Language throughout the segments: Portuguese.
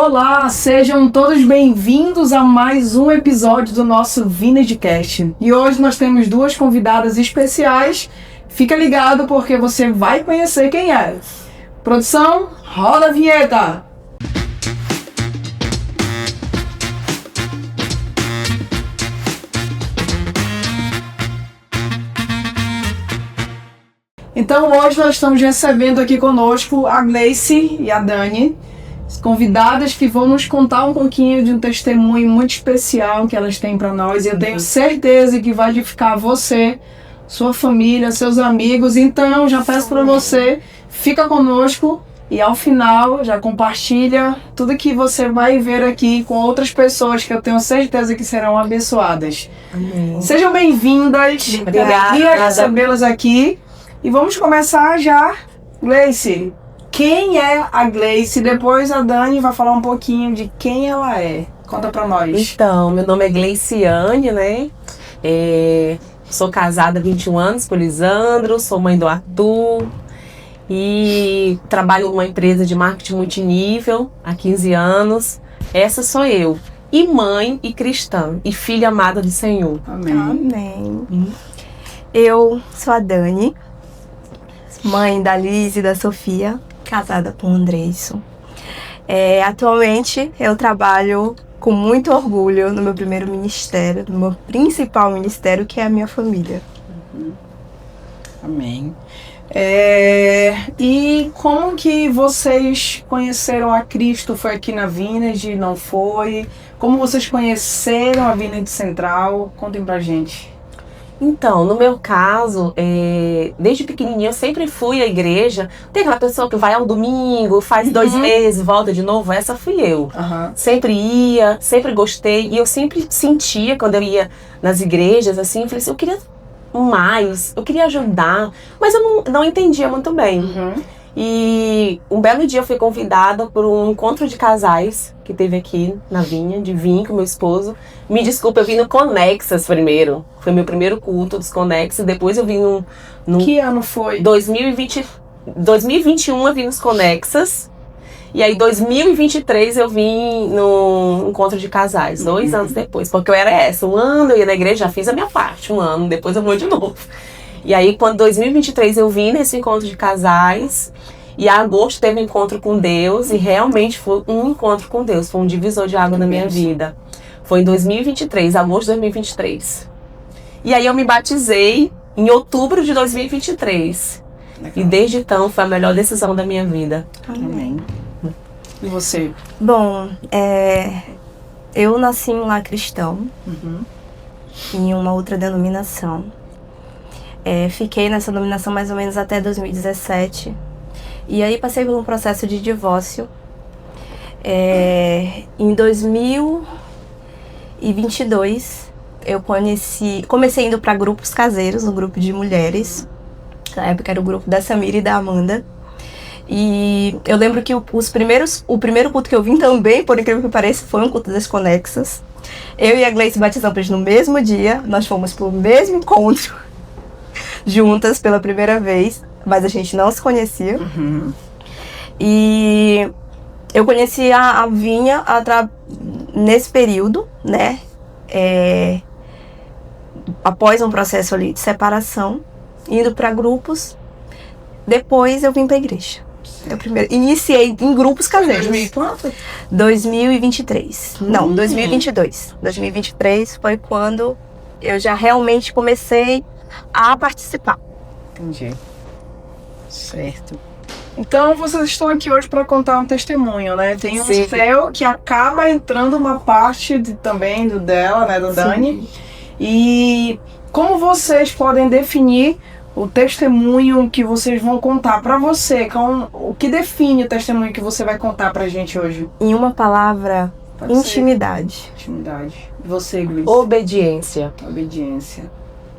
Olá, sejam todos bem-vindos a mais um episódio do nosso Vinedcast. E hoje nós temos duas convidadas especiais. Fica ligado porque você vai conhecer quem é. Produção, roda a vinheta! Então hoje nós estamos recebendo aqui conosco a Gleice e a Dani, convidadas que vão nos contar um pouquinho de um testemunho muito especial que elas têm para nós. E eu tenho certeza que vai edificar você, sua família, seus amigos. Então já peço para você, fica conosco e ao final já compartilha tudo que você vai ver aqui com outras pessoas que eu tenho certeza que serão abençoadas. Amém. Sejam bem-vindas. Obrigada. Recebê-las aqui. E vamos começar já. Gleice, quem é a Gleice? Depois a Dani vai falar um pouquinho de quem ela é. Conta pra nós. Então, meu nome é Gleiciane, né? Sou casada há 21 anos com o Lisandro, sou mãe do Arthur e trabalho numa empresa de marketing multinível há 15 anos. Essa sou eu. E mãe e cristã e filha amada do Senhor. Amém. Amém. Eu sou a Dani, mãe da Liz e da Sofia, casada com o Andreison. Atualmente eu trabalho com muito orgulho no meu primeiro ministério, no meu principal ministério, que é a minha família. Amém. E como que vocês conheceram a Cristo? Foi aqui na Vined? Não foi? Como vocês conheceram a Vined Central? Contem pra gente. Então, no meu caso, desde pequenininha eu sempre fui à igreja. Tem aquela pessoa que vai ao domingo, faz 2 meses, volta de novo. Essa fui eu. Sempre ia, sempre gostei. E eu sempre sentia, quando eu ia nas igrejas, assim, eu falei assim, eu queria mais, eu queria ajudar. Mas eu não entendia muito bem. E um belo dia eu fui convidada por um encontro de casais que teve aqui na Vinha, de vir com meu esposo. Me desculpa, eu vim no Conexas primeiro. Foi meu primeiro culto dos Conexas. Depois eu vim no Que ano foi? 2021 eu vim nos Conexas. E aí 2023 eu vim no encontro de casais, 2 anos depois. Porque eu era um ano eu ia na igreja, já fiz a minha parte, 1 ano, depois eu vou de novo. E aí, quando 2023 eu vim nesse encontro de casais, e em agosto teve um encontro com Deus, e realmente foi um encontro com Deus, foi um divisor de água na minha vida. Foi em 2023, agosto de 2023. E aí eu me batizei em outubro de 2023. Legal. E desde então foi a melhor decisão da minha vida. Amém. E você? Bom, eu nasci em um lar cristão, em uma outra denominação. Fiquei nessa denominação mais ou menos até 2017. E aí passei por um processo de divórcio. Em 2022, eu comecei indo para grupos caseiros, um grupo de mulheres. Na época era o grupo da Samira e da Amanda. E eu lembro que o primeiro culto que eu vim também, por incrível que pareça, foi um culto das Conexas. Eu e a Gleice batizamos no mesmo dia, nós fomos pro mesmo encontro, juntas pela primeira vez, mas a gente não se conhecia. E eu conheci a Vinha nesse período, né? Após um processo ali de separação, indo para grupos. Depois eu vim para a igreja. Eu primeiro iniciei em grupos caseiros. 2023. Não, 2022. 2023 foi quando eu já realmente comecei a participar. Entendi. Certo. Então vocês estão aqui hoje para contar um testemunho, né? Tem um céu que acaba entrando uma parte também dela, né, do Dani. E como vocês podem definir o testemunho que vocês vão contar para você? O que define o testemunho que você vai contar pra gente hoje? Em uma palavra, Pode intimidade. ser. Intimidade. E você, Gleice? Obediência. Obediência.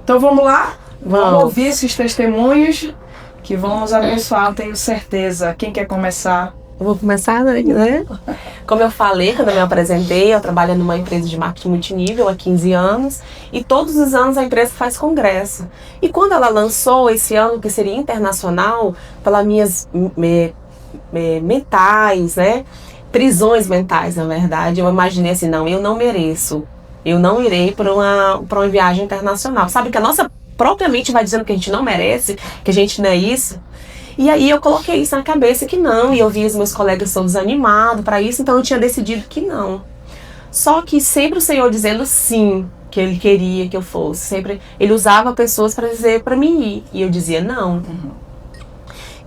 Então vamos lá? Vamos ouvir esses testemunhos que vão nos abençoar, tenho certeza. Quem quer começar? Eu vou começar, né? Como eu falei, quando eu me apresentei, eu trabalho numa empresa de marketing multinível há 15 anos e todos os anos a empresa faz congresso. E quando ela lançou esse ano, que seria internacional, pelas minhas mentais, né? prisões mentais, na verdade. Eu imaginei assim, não, eu não mereço. Eu não irei para uma viagem internacional. Sabe que a nossa própria mente vai dizendo que a gente não merece, que a gente não é isso. E aí eu coloquei isso na cabeça que não, e eu vi os meus colegas todos animados para isso, então eu tinha decidido que não. Só que sempre o Senhor dizendo sim, que Ele queria que eu fosse. Sempre Ele usava pessoas para dizer para mim ir, e eu dizia não.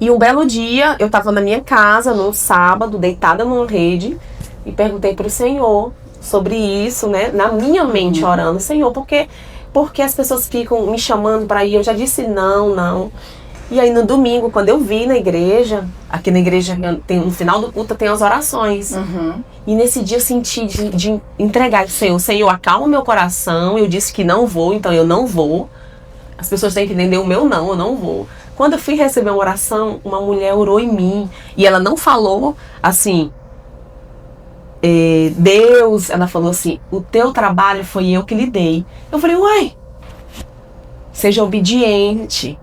E um belo dia, eu estava na minha casa, no sábado, deitada numa rede, e perguntei para o Senhor sobre isso, né, na minha mente, orando, Senhor, porque as pessoas ficam me chamando para ir? Eu já disse não. E aí no domingo, quando eu vi na igreja, aqui na igreja, no final do culto tem as orações. E nesse dia eu senti de entregar, Senhor, acalma o meu coração, eu disse que não vou, então eu não vou. As pessoas têm que entender o meu não, eu não vou. Quando eu fui receber uma oração, uma mulher orou em mim, e ela não falou assim, Deus, ela falou assim, o teu trabalho foi eu que lhe dei. Eu falei, uai, seja obediente.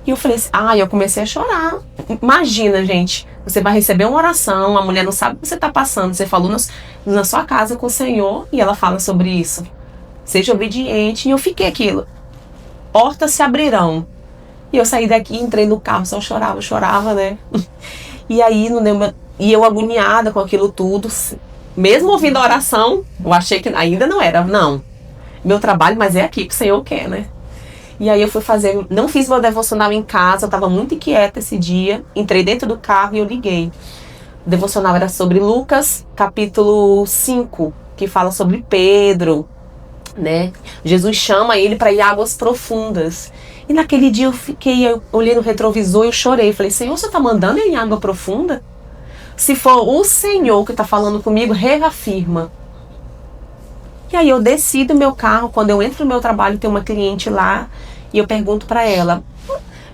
E eu falei assim, eu comecei a chorar. Imagina, gente, você vai receber uma oração, a mulher não sabe o que você está passando, você falou na sua casa com o Senhor, e ela fala sobre isso. Seja obediente. E eu fiquei aquilo. Portas se abrirão. E eu saí daqui, entrei no carro, só chorava, né? E aí, e eu agoniada com aquilo tudo, mesmo ouvindo a oração, eu achei que ainda não era, não. Meu trabalho, mas é aqui que o Senhor quer, né? E aí eu fui não fiz meu devocional em casa, eu estava muito inquieta esse dia, entrei dentro do carro e eu liguei. O devocional era sobre Lucas, capítulo 5, que fala sobre Pedro, né? Jesus chama ele para ir a águas profundas. E naquele dia eu olhei no retrovisor e eu chorei. Falei, Senhor, você está mandando eu ir em água profunda? Se for o Senhor que está falando comigo, reafirma. E aí eu desci do meu carro, quando eu entro no meu trabalho, tem uma cliente lá, e eu pergunto para ela,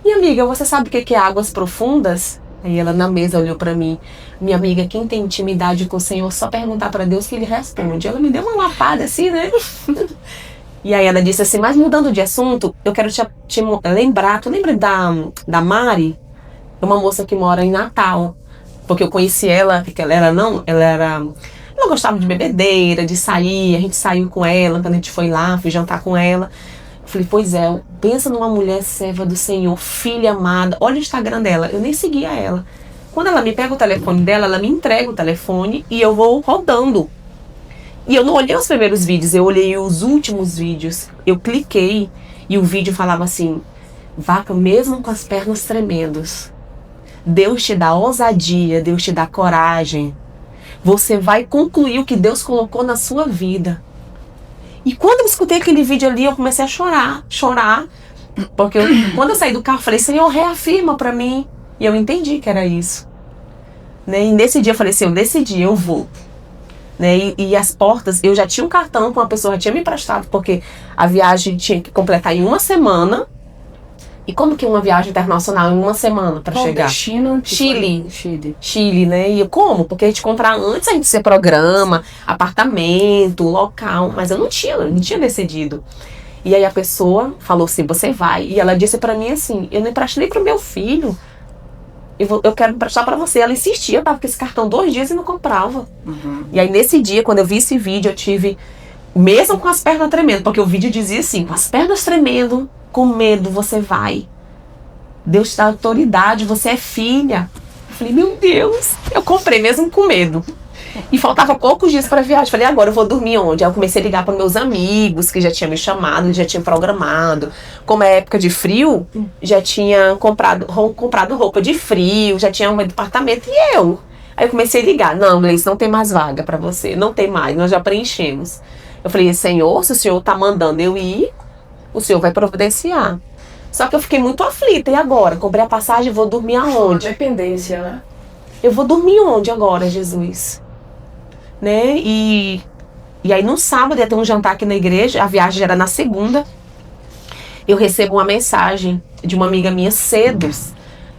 minha amiga, você sabe o que é águas profundas? Aí ela na mesa olhou para mim, minha amiga, quem tem intimidade com o Senhor, só perguntar para Deus que Ele responde. Ela me deu uma lapada assim, né? E aí ela disse assim, mas mudando de assunto, eu quero te lembrar, tu lembra da Mari? Uma moça que mora em Natal, porque eu conheci ela, porque ela gostava de bebedeira, de sair, a gente saiu com ela, quando a gente foi lá, fui jantar com ela. Eu falei, pois é, pensa numa mulher serva do Senhor, filha amada, olha o Instagram dela, eu nem seguia ela. Quando ela me pega o telefone dela, ela me entrega o telefone e eu vou rodando. E eu não olhei os primeiros vídeos, eu olhei os últimos vídeos. Eu cliquei e o vídeo falava assim, Vaca, mesmo com as pernas tremendas, Deus te dá ousadia, Deus te dá coragem. Você vai concluir o que Deus colocou na sua vida. E quando eu escutei aquele vídeo ali, eu comecei a chorar. Porque quando eu saí do carro, eu falei, Senhor, reafirma pra mim. E eu entendi que era isso. Né? E nesse dia eu falei assim, eu decidi, eu vou. Né? E as portas, eu já tinha um cartão que uma pessoa já tinha me emprestado, porque a viagem tinha que completar em uma semana. E como que uma viagem internacional em uma semana para chegar? Destino? Chile, né? E como? Porque a gente comprar antes, a gente se programa, apartamento, local, mas eu não tinha decidido. E aí a pessoa falou assim, você vai. E ela disse para mim assim, eu não emprestei pro meu filho, eu quero emprestar para você. Ela insistia, eu tava com esse cartão 2 dias e não comprava. E aí nesse dia, quando eu vi esse vídeo, eu tive, mesmo com as pernas tremendo, porque o vídeo dizia assim, com as pernas tremendo, com medo, você vai. Deus te dá autoridade, você é filha. Eu falei, meu Deus, eu comprei mesmo com medo. E faltava poucos dias para a viagem. Falei, agora eu vou dormir onde? Aí eu comecei a ligar para meus amigos, que já tinham me chamado, já tinham programado. Como é época de frio, já tinha comprado roupa de frio, já tinha um apartamento. E eu? Aí eu comecei a ligar. Não, Gleice, não tem mais vaga para você. Não tem mais, nós já preenchemos. Eu falei, Senhor, se o Senhor tá mandando eu ir, o Senhor vai providenciar. Só que eu fiquei muito aflita. E agora? Comprei a passagem, vou dormir aonde? Dependência, né? Eu vou dormir onde agora, Jesus? Né? E aí no sábado ia ter um jantar aqui na igreja. A viagem era na segunda. Eu recebo uma mensagem de uma amiga minha cedo.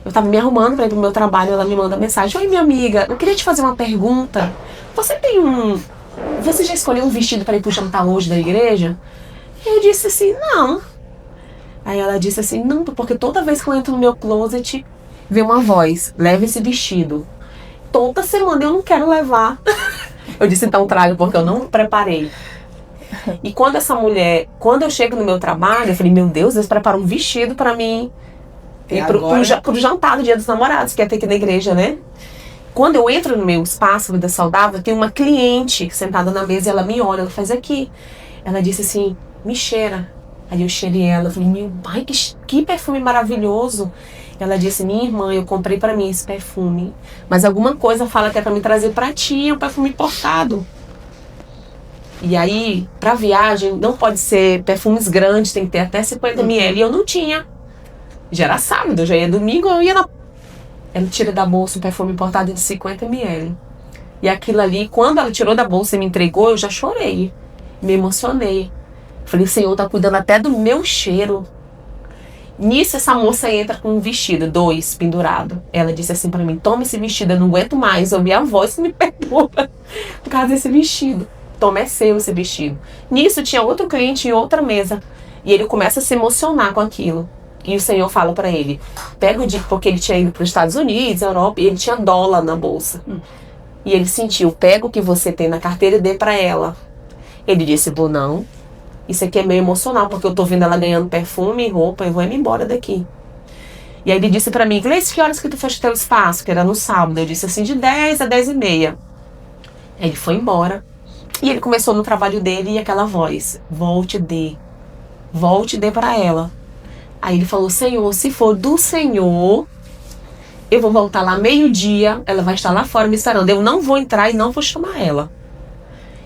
Eu tava me arrumando para ir pro meu trabalho. Ela me manda mensagem. Oi, minha amiga, eu queria te fazer uma pergunta. Você já escolheu um vestido para ir pro jantar hoje da igreja? Eu disse assim, não. Aí ela disse assim, não, porque toda vez que eu entro no meu closet, vem uma voz, leva esse vestido. toda semana eu não quero levar. Eu disse, então traga, porque eu não preparei. E quando eu chego no meu trabalho, eu falei, meu Deus, eles preparam um vestido pra mim. E pro jantar do Dia dos Namorados, que ia ter aqui na igreja, né? Quando eu entro no meu espaço Vida Saudável, tem uma cliente sentada na mesa e ela me olha, ela faz aqui. Ela disse assim, me cheira. Aí eu cheirei ela, eu falei, meu pai, que perfume maravilhoso. Ela disse, minha irmã, eu comprei pra mim esse perfume, mas alguma coisa fala que é pra me trazer pra ti, é um perfume importado. E aí, pra viagem, não pode ser perfumes grandes, tem que ter até 50 ml. E eu não tinha. Já era sábado, já ia domingo, eu ia na... Ela tira da bolsa um perfume importado de 50 ml. E aquilo ali, quando ela tirou da bolsa e me entregou, eu já chorei. Me emocionei. Falei, o Senhor tá cuidando até do meu cheiro. Nisso, essa moça entra com um vestido, 2, pendurado. Ela disse assim pra mim, toma esse vestido, eu não aguento mais. Ouvi a voz que me perdoa por causa desse vestido. Toma, é seu esse vestido. Nisso, tinha outro cliente em outra mesa. E ele começa a se emocionar com aquilo. E o Senhor fala pra ele, pega o dinheiro, porque ele tinha ido para os Estados Unidos, Europa, e ele tinha dólar na bolsa. E ele sentiu, pega o que você tem na carteira e dê pra ela. Ele disse, vou não. Isso aqui é meio emocional, porque eu tô vendo ela ganhando perfume e roupa, eu vou me embora daqui. E aí ele disse pra mim, Gleice, que horas que tu fecha teu espaço? Que era no sábado. Eu disse assim, de 10 a 10h30. Aí ele foi embora. E ele começou no trabalho dele e aquela voz, volte e dê pra ela. Aí ele falou, Senhor, se for do Senhor, eu vou voltar lá meio-dia, ela vai estar lá fora me esperando. Eu não vou entrar e não vou chamar ela.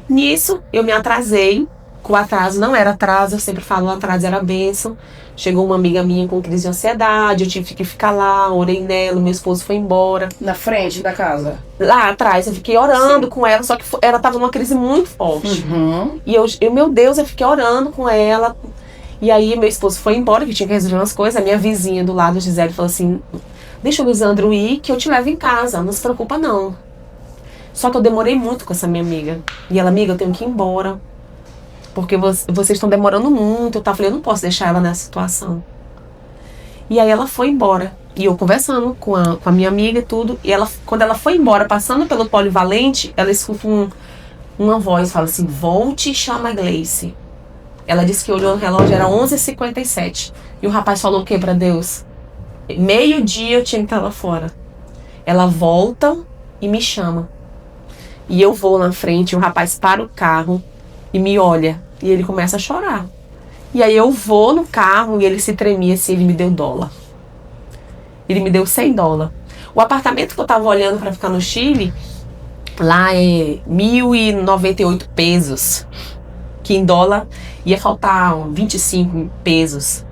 Nisso, eu me atrasei. Com o atraso não era atraso, eu sempre falo, o atraso era bênção. Chegou uma amiga minha com crise de ansiedade, eu tive que ficar lá, orei nela, meu esposo foi embora. Na frente da casa? Lá atrás, eu fiquei orando com ela, só que ela estava numa crise muito forte. E eu, meu Deus, eu fiquei orando com ela. E aí meu esposo foi embora, que tinha que resolver umas coisas. A minha vizinha do lado, Gisele, falou assim, deixa o Lisandro ir, que eu te levo em casa, não se preocupa não. Só que eu demorei muito com essa minha amiga. E ela, amiga, eu tenho que ir embora. Porque vocês estão demorando muito. Eu falei, eu não posso deixar ela nessa situação. E aí ela foi embora. E eu conversando com a minha amiga e tudo. E ela, quando ela foi embora, passando pelo Polivalente, ela escuta uma voz, fala assim, volte e chama a Gleice. Ela disse que olhou no relógio, era 11h57. E o rapaz falou o que pra Deus? Meio-dia eu tinha que estar lá fora. Ela volta e me chama. E eu vou na frente, o rapaz para o carro e me olha. E ele começa a chorar. E aí eu vou no carro e ele se tremia assim, ele me deu $. Ele me deu $100. O apartamento que eu tava olhando pra ficar no Chile, lá é 1.098 pesos. Que em dólar ia faltar 25 pesos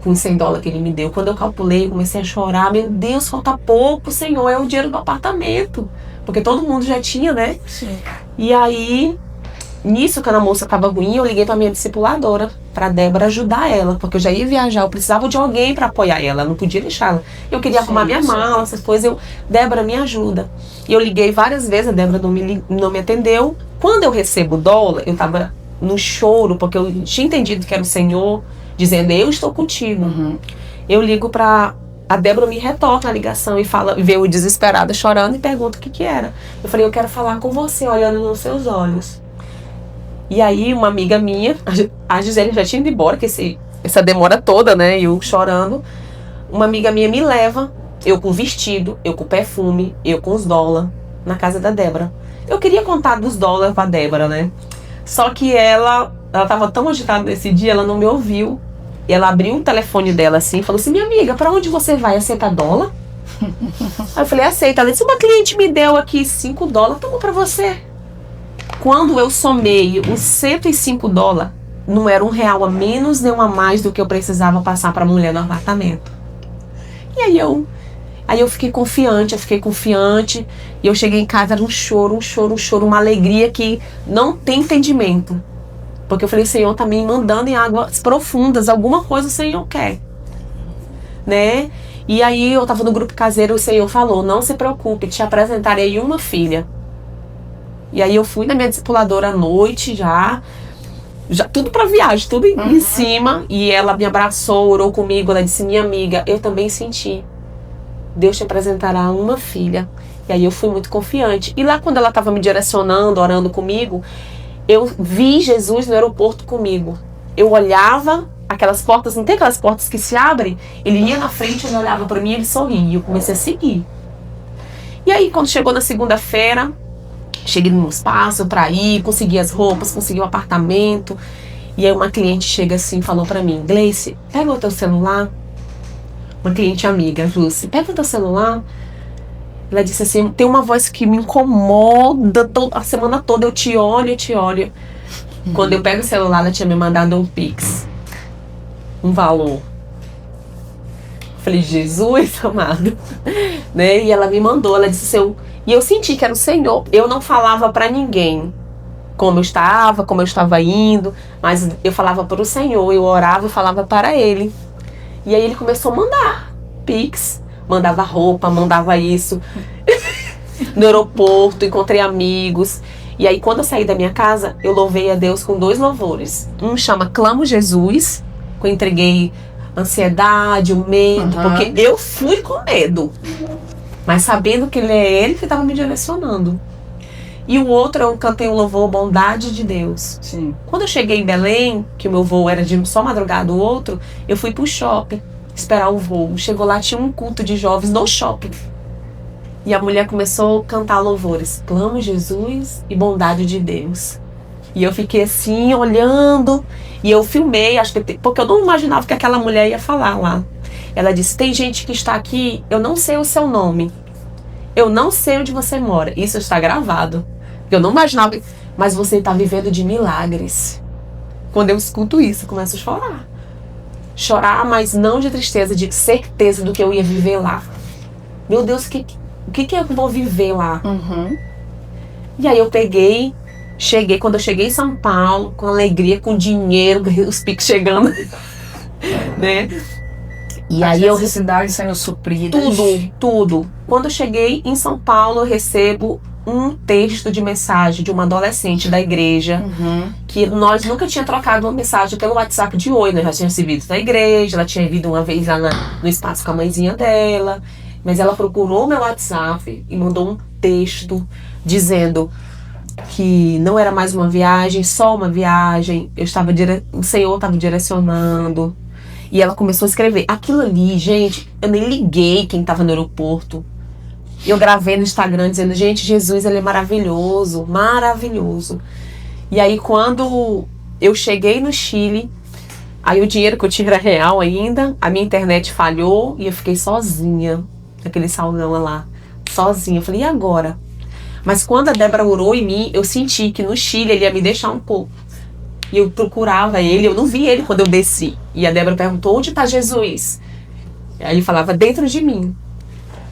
com $100 que ele me deu. Quando eu calculei, eu comecei a chorar. Meu Deus, falta pouco, Senhor, é o dinheiro do apartamento. Porque todo mundo já tinha, né? Sim. E aí, nisso, quando a moça tava ruim, eu liguei pra minha discipuladora, pra Débora ajudar ela. Porque eu já ia viajar, eu precisava de alguém pra apoiar ela, eu não podia deixar ela. Eu queria arrumar minha mala, essas coisas. Débora, me ajuda. E eu liguei várias vezes, a Débora não me atendeu. Quando eu recebo $, eu tava no choro, porque eu tinha entendido que era o Senhor dizendo, eu estou contigo. Eu ligo pra... A Débora me retorna a ligação e fala, vê eu desesperada chorando e pergunta o que era. Eu falei, eu quero falar com você, olhando nos seus olhos. E aí uma amiga minha, a Gisele já tinha ido embora, que essa demora toda, né, eu chorando. Uma amiga minha me leva, eu com vestido, eu com perfume, eu com os $, na casa da Débora. Eu queria contar dos $, pra Débora, né? Só que ela tava tão agitada nesse dia, ela não me ouviu. E ela abriu o telefone dela assim e falou assim, minha amiga, pra onde você vai? Aceita $? Aí eu falei, aceita. Ela disse, uma cliente me deu aqui $5, toma pra você. Quando eu somei os $105, não era $1 a menos nem um a mais do que eu precisava passar pra mulher no apartamento. E aí eu fiquei confiante, e eu cheguei em casa, era um choro, uma alegria que não tem entendimento. Porque eu falei, Senhor, tá me mandando em águas profundas, alguma coisa o Senhor quer, né? E aí eu tava no grupo caseiro, o Senhor falou, não se preocupe, te apresentarei uma filha. E aí eu fui na minha discipuladora à noite já tudo pra viagem, tudo em cima, e ela me abraçou, orou comigo, ela disse, minha amiga, eu também senti. Deus te apresentará uma filha. E aí eu fui muito confiante. E lá quando ela estava me direcionando, orando comigo, eu vi Jesus no aeroporto comigo. Eu olhava aquelas portas, não tem aquelas portas que se abrem? Ele ia na frente, ele olhava para mim, ele sorria. E eu comecei a seguir. E aí quando chegou na segunda-feira, cheguei no espaço para ir, consegui as roupas, consegui o apartamento. E aí uma cliente chega assim e falou para mim: Gleice, pega o teu celular. Uma cliente amiga, Jússi, pega o teu celular. Ela disse assim: tem uma voz que me incomoda a semana toda, eu te olho, eu te olho. Quando eu pego o celular, ela tinha me mandado um Pix, um valor. Falei: Jesus amado, né? E ela me mandou, ela disse assim, e eu senti que era o Senhor. Eu não falava pra ninguém como eu estava indo, mas eu falava para o Senhor, eu orava e falava para Ele. E aí Ele começou a mandar Pix, mandava roupa, mandava isso. No aeroporto, encontrei amigos. E aí quando eu saí da minha casa, eu louvei a Deus com 2 louvores. Um chama Clamo Jesus, que eu entreguei ansiedade, o medo, porque eu fui com medo, mas sabendo que Ele que estava me direcionando. E o outro eu cantei um louvor, Bondade de Deus. Sim. Quando eu cheguei em Belém, que o meu voo era de só madrugada, o outro, eu fui pro shopping esperar o voo. Chegou lá, tinha um culto de jovens no shopping. E a mulher começou a cantar louvores. Clamo Jesus e Bondade de Deus. E eu fiquei assim, olhando. E eu filmei, porque eu não imaginava que aquela mulher ia falar lá. Ela disse: tem gente que está aqui, eu não sei o seu nome. Eu não sei onde você mora. Isso está gravado. Eu não imaginava, mas você está vivendo de milagres. Quando eu escuto isso, eu começo a chorar. Chorar, mas não de tristeza, de certeza do que eu ia viver lá. Meu Deus, o que eu vou viver lá? E aí eu quando eu cheguei em São Paulo, com alegria, com dinheiro, os Pix chegando, né? E aí as necessidades sendo supridas. Tudo. Quando eu cheguei em São Paulo, eu recebo um texto de mensagem de uma adolescente da igreja, que nós nunca tinha trocado uma mensagem pelo WhatsApp de oi, né? Já tinha se visto na igreja, ela tinha vindo uma vez lá no espaço com a mãezinha dela, mas ela procurou meu WhatsApp e mandou um texto dizendo que não era mais uma viagem, só uma viagem, o Senhor estava direcionando. E ela começou a escrever. Aquilo ali, gente, eu nem liguei quem estava no aeroporto. Eu gravei no Instagram dizendo: gente, Jesus, Ele é maravilhoso, maravilhoso. E aí quando eu cheguei no Chile, aí o dinheiro que eu tinha era real ainda, a minha internet falhou e eu fiquei sozinha, naquele salão lá, sozinha. Eu falei: e agora? Mas quando a Débora orou em mim, eu senti que no Chile ele ia me deixar um pouco. E eu procurava ele, eu não vi ele quando eu desci. E a Débora perguntou: onde está Jesus? E aí ele falava: dentro de mim.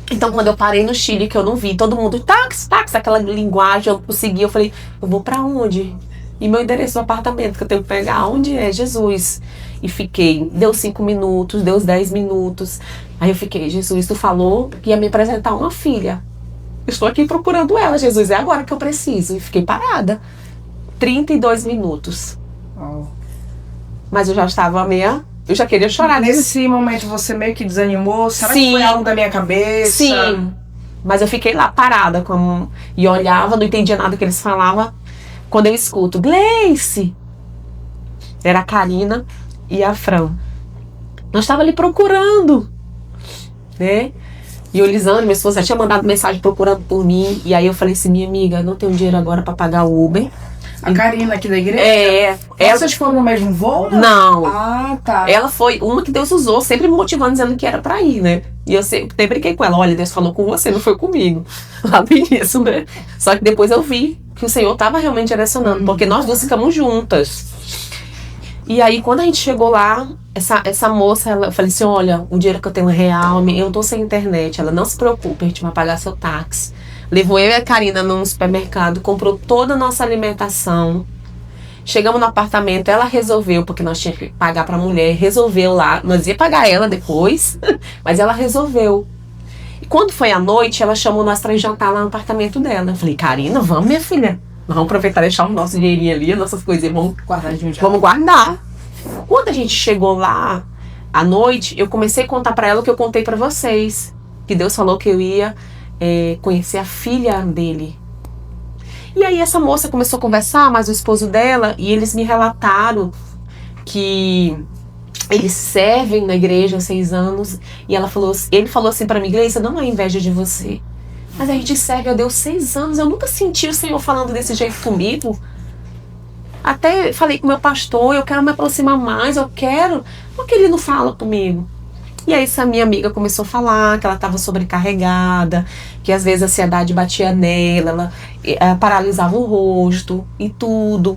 Então quando eu parei no Chile, que eu não vi, todo mundo, táxi, aquela linguagem, eu consegui, eu falei: eu vou pra onde? E meu endereço do apartamento que eu tenho que pegar, onde é Jesus? E fiquei, deu 5 minutos, deu 10 minutos. Aí eu fiquei: Jesus, tu falou que ia me apresentar uma filha. Eu estou aqui procurando ela, Jesus, é agora que eu preciso. E fiquei parada. 32 minutos. Mas eu já estava eu já queria chorar. Nesse momento você meio que desanimou? Será que foi algo da minha cabeça? Sim, mas eu fiquei lá parada e olhava, não entendia nada que eles falavam. Quando eu escuto: Gleice! Era a Karina e a Fran. Nós estávamos ali procurando, né? E o Lisandro, minha esposa, já tinha mandado mensagem procurando por mim. E aí eu falei assim: minha amiga, não tenho dinheiro agora para pagar o Uber. A Karina aqui da igreja? Vocês foram no mesmo voo? Não. Ah, tá. Ela foi uma que Deus usou, sempre me motivando, dizendo que era pra ir, né? E eu sempre brinquei com ela: olha, Deus falou com você, não foi comigo. Lá no início, né? Só que depois eu vi que o Senhor estava realmente direcionando, porque nós duas ficamos juntas. E aí, quando a gente chegou lá, essa moça, eu falei assim: olha, o dinheiro que eu tenho é real, eu tô sem internet. Ela: não se preocupe, a gente vai pagar seu táxi. Levou eu e a Karina num supermercado, comprou toda a nossa alimentação. Chegamos no apartamento, ela resolveu, porque nós tínhamos que pagar pra mulher, resolveu lá. Nós ia pagar ela depois, mas ela resolveu. E quando foi à noite, ela chamou nós pra ir jantar lá no apartamento dela. Eu falei: Karina, vamos, minha filha. Nós vamos aproveitar e deixar o nosso dinheirinho ali, as nossas coisinhas, vamos guardar. Quando a gente chegou lá, à noite, eu comecei a contar pra ela o que eu contei pra vocês. Que Deus falou que eu ia conhecer a filha dele. E aí essa moça começou a conversar, mas o esposo dela, e eles me relataram que eles servem na igreja há 6 anos, e ele falou assim pra mim: Gleice, não é inveja de você, mas a gente serve a Deus 6 anos, eu nunca senti o Senhor falando desse jeito comigo. Até falei com o meu pastor, eu quero me aproximar mais, eu quero, por que ele não fala comigo? E aí essa minha amiga começou a falar que ela estava sobrecarregada, que às vezes a ansiedade batia nela, ela paralisava o rosto e tudo,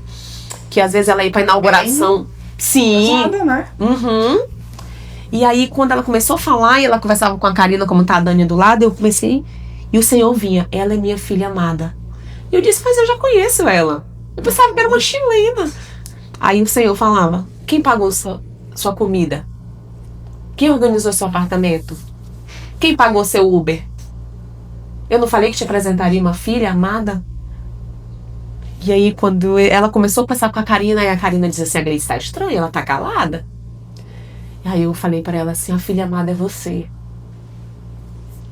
que às vezes ela ia pra inauguração. Sim. Nada, né? Uhum. E aí quando ela começou a falar e ela conversava com a Karina, como tá a Dani do lado, eu comecei, e o Senhor vinha: ela é minha filha amada. E eu disse: mas eu já conheço ela. Eu pensava que era uma chilena. Aí o Senhor falava: quem pagou sua comida? Quem organizou seu apartamento? Quem pagou seu Uber? Eu não falei que te apresentaria uma filha amada? E aí quando ela começou a conversar com a Karina, e a Karina disse assim: a Gleice tá estranha, ela tá calada. E aí eu falei pra ela assim: a filha amada é você.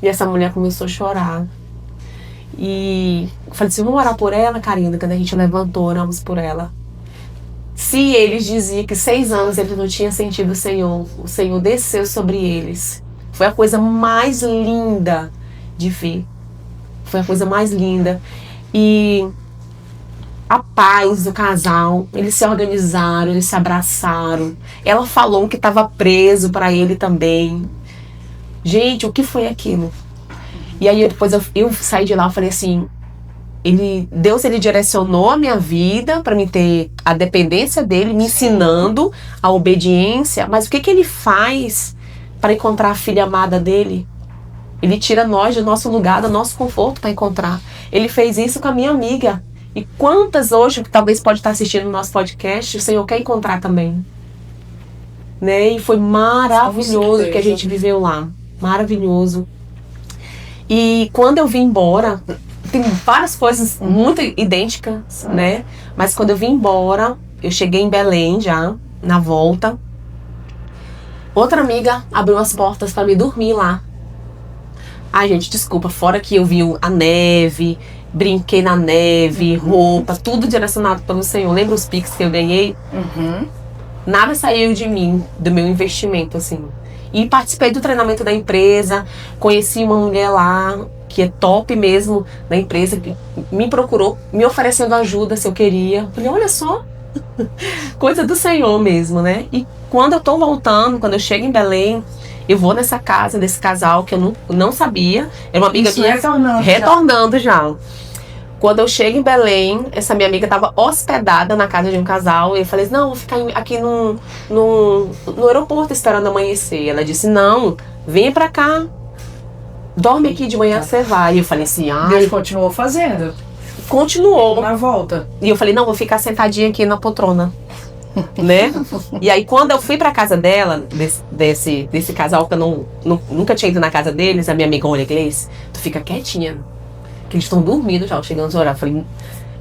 E essa mulher começou a chorar. E eu falei assim: vamos orar por ela, Karina. Quando a gente levantou, oramos por ela. Se eles diziam que 6 anos ele não tinha sentido o Senhor desceu sobre eles. Foi a coisa mais linda de ver. Foi a coisa mais linda. E a paz do casal, eles se organizaram, eles se abraçaram. Ela falou que estava preso para ele também. Gente, o que foi aquilo? E aí depois eu saí de lá e falei assim: Deus direcionou a minha vida para me ter a dependência dele, me ensinando a obediência, mas o que ele faz para encontrar a filha amada dele? Ele tira nós do nosso lugar, do nosso conforto para encontrar. Ele fez isso com a minha amiga. E quantas hoje, que talvez pode estar assistindo o nosso podcast, o Senhor quer encontrar também. Né? E foi maravilhoso o que a gente viveu lá. Maravilhoso. E quando eu vim embora, tem várias coisas muito idênticas, né? Mas quando eu vim embora, eu cheguei em Belém já, na volta. Outra amiga abriu as portas para me dormir lá. Ai, gente, desculpa, fora que eu vi a neve, brinquei na neve, roupa, tudo direcionado pelo Senhor. Lembra os piques que eu ganhei? Nada saiu de mim, do meu investimento, assim. E participei do treinamento da empresa, conheci uma mulher lá, que é top mesmo da empresa, que me procurou, me oferecendo ajuda se eu queria. Falei: olha só, coisa do Senhor mesmo, né? E quando eu tô voltando, quando eu chego em Belém, eu vou nessa casa desse casal que eu não sabia. Era uma amiga minha retornando já. Quando eu chego em Belém, essa minha amiga estava hospedada na casa de um casal. E eu falei: não, vou ficar aqui no aeroporto esperando amanhecer. Ela disse: não, vem pra cá. Dorme aqui, de manhã você vai. E eu falei assim: Deus continuou fazendo. Continuou. Na volta. E eu falei: não, vou ficar sentadinha aqui na poltrona. Né? E aí quando eu fui pra casa dela, desse casal que eu nunca tinha ido na casa deles, a minha amiga: olha, Gleice, tu fica quietinha, que eles estão dormindo já, chegando a orar. Eu falei,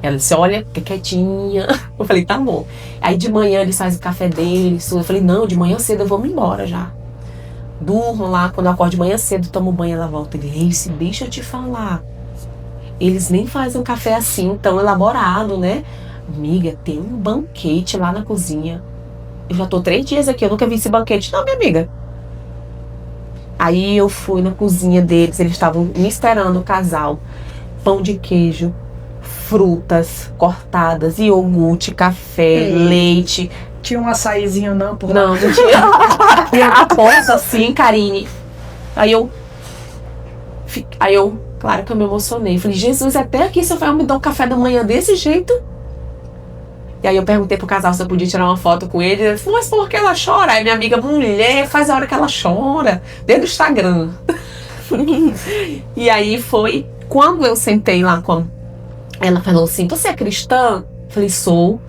ela disse: olha, fica quietinha. Eu falei: tá bom. Aí de manhã eles fazem o café deles. Eu falei: não, de manhã cedo eu vou me embora já. Durmo lá, quando eu acordo de manhã cedo, tomo banho, ela volta. Gleice, deixa eu te falar, eles nem fazem um café assim, tão elaborado, né? Amiga, tem um banquete lá na cozinha. Eu já tô 3 dias aqui, eu nunca vi esse banquete não, minha amiga. Aí eu fui na cozinha deles, eles estavam me esperando, o casal. Pão de queijo, frutas cortadas, iogurte, café, leite. Tinha um açaizinho não, por Não, não tinha. Tinha a porta assim, Karine. Aí eu, claro que eu me emocionei. Falei: Jesus, até aqui você vai me dar um café da manhã desse jeito? E aí eu perguntei pro casal se eu podia tirar uma foto com ele. Ele falou: mas por que ela chora? Aí minha amiga: mulher, faz a hora que ela chora. Dentro do Instagram. E aí foi quando eu sentei lá com ela, falou assim: você é cristã? Eu falei: sou.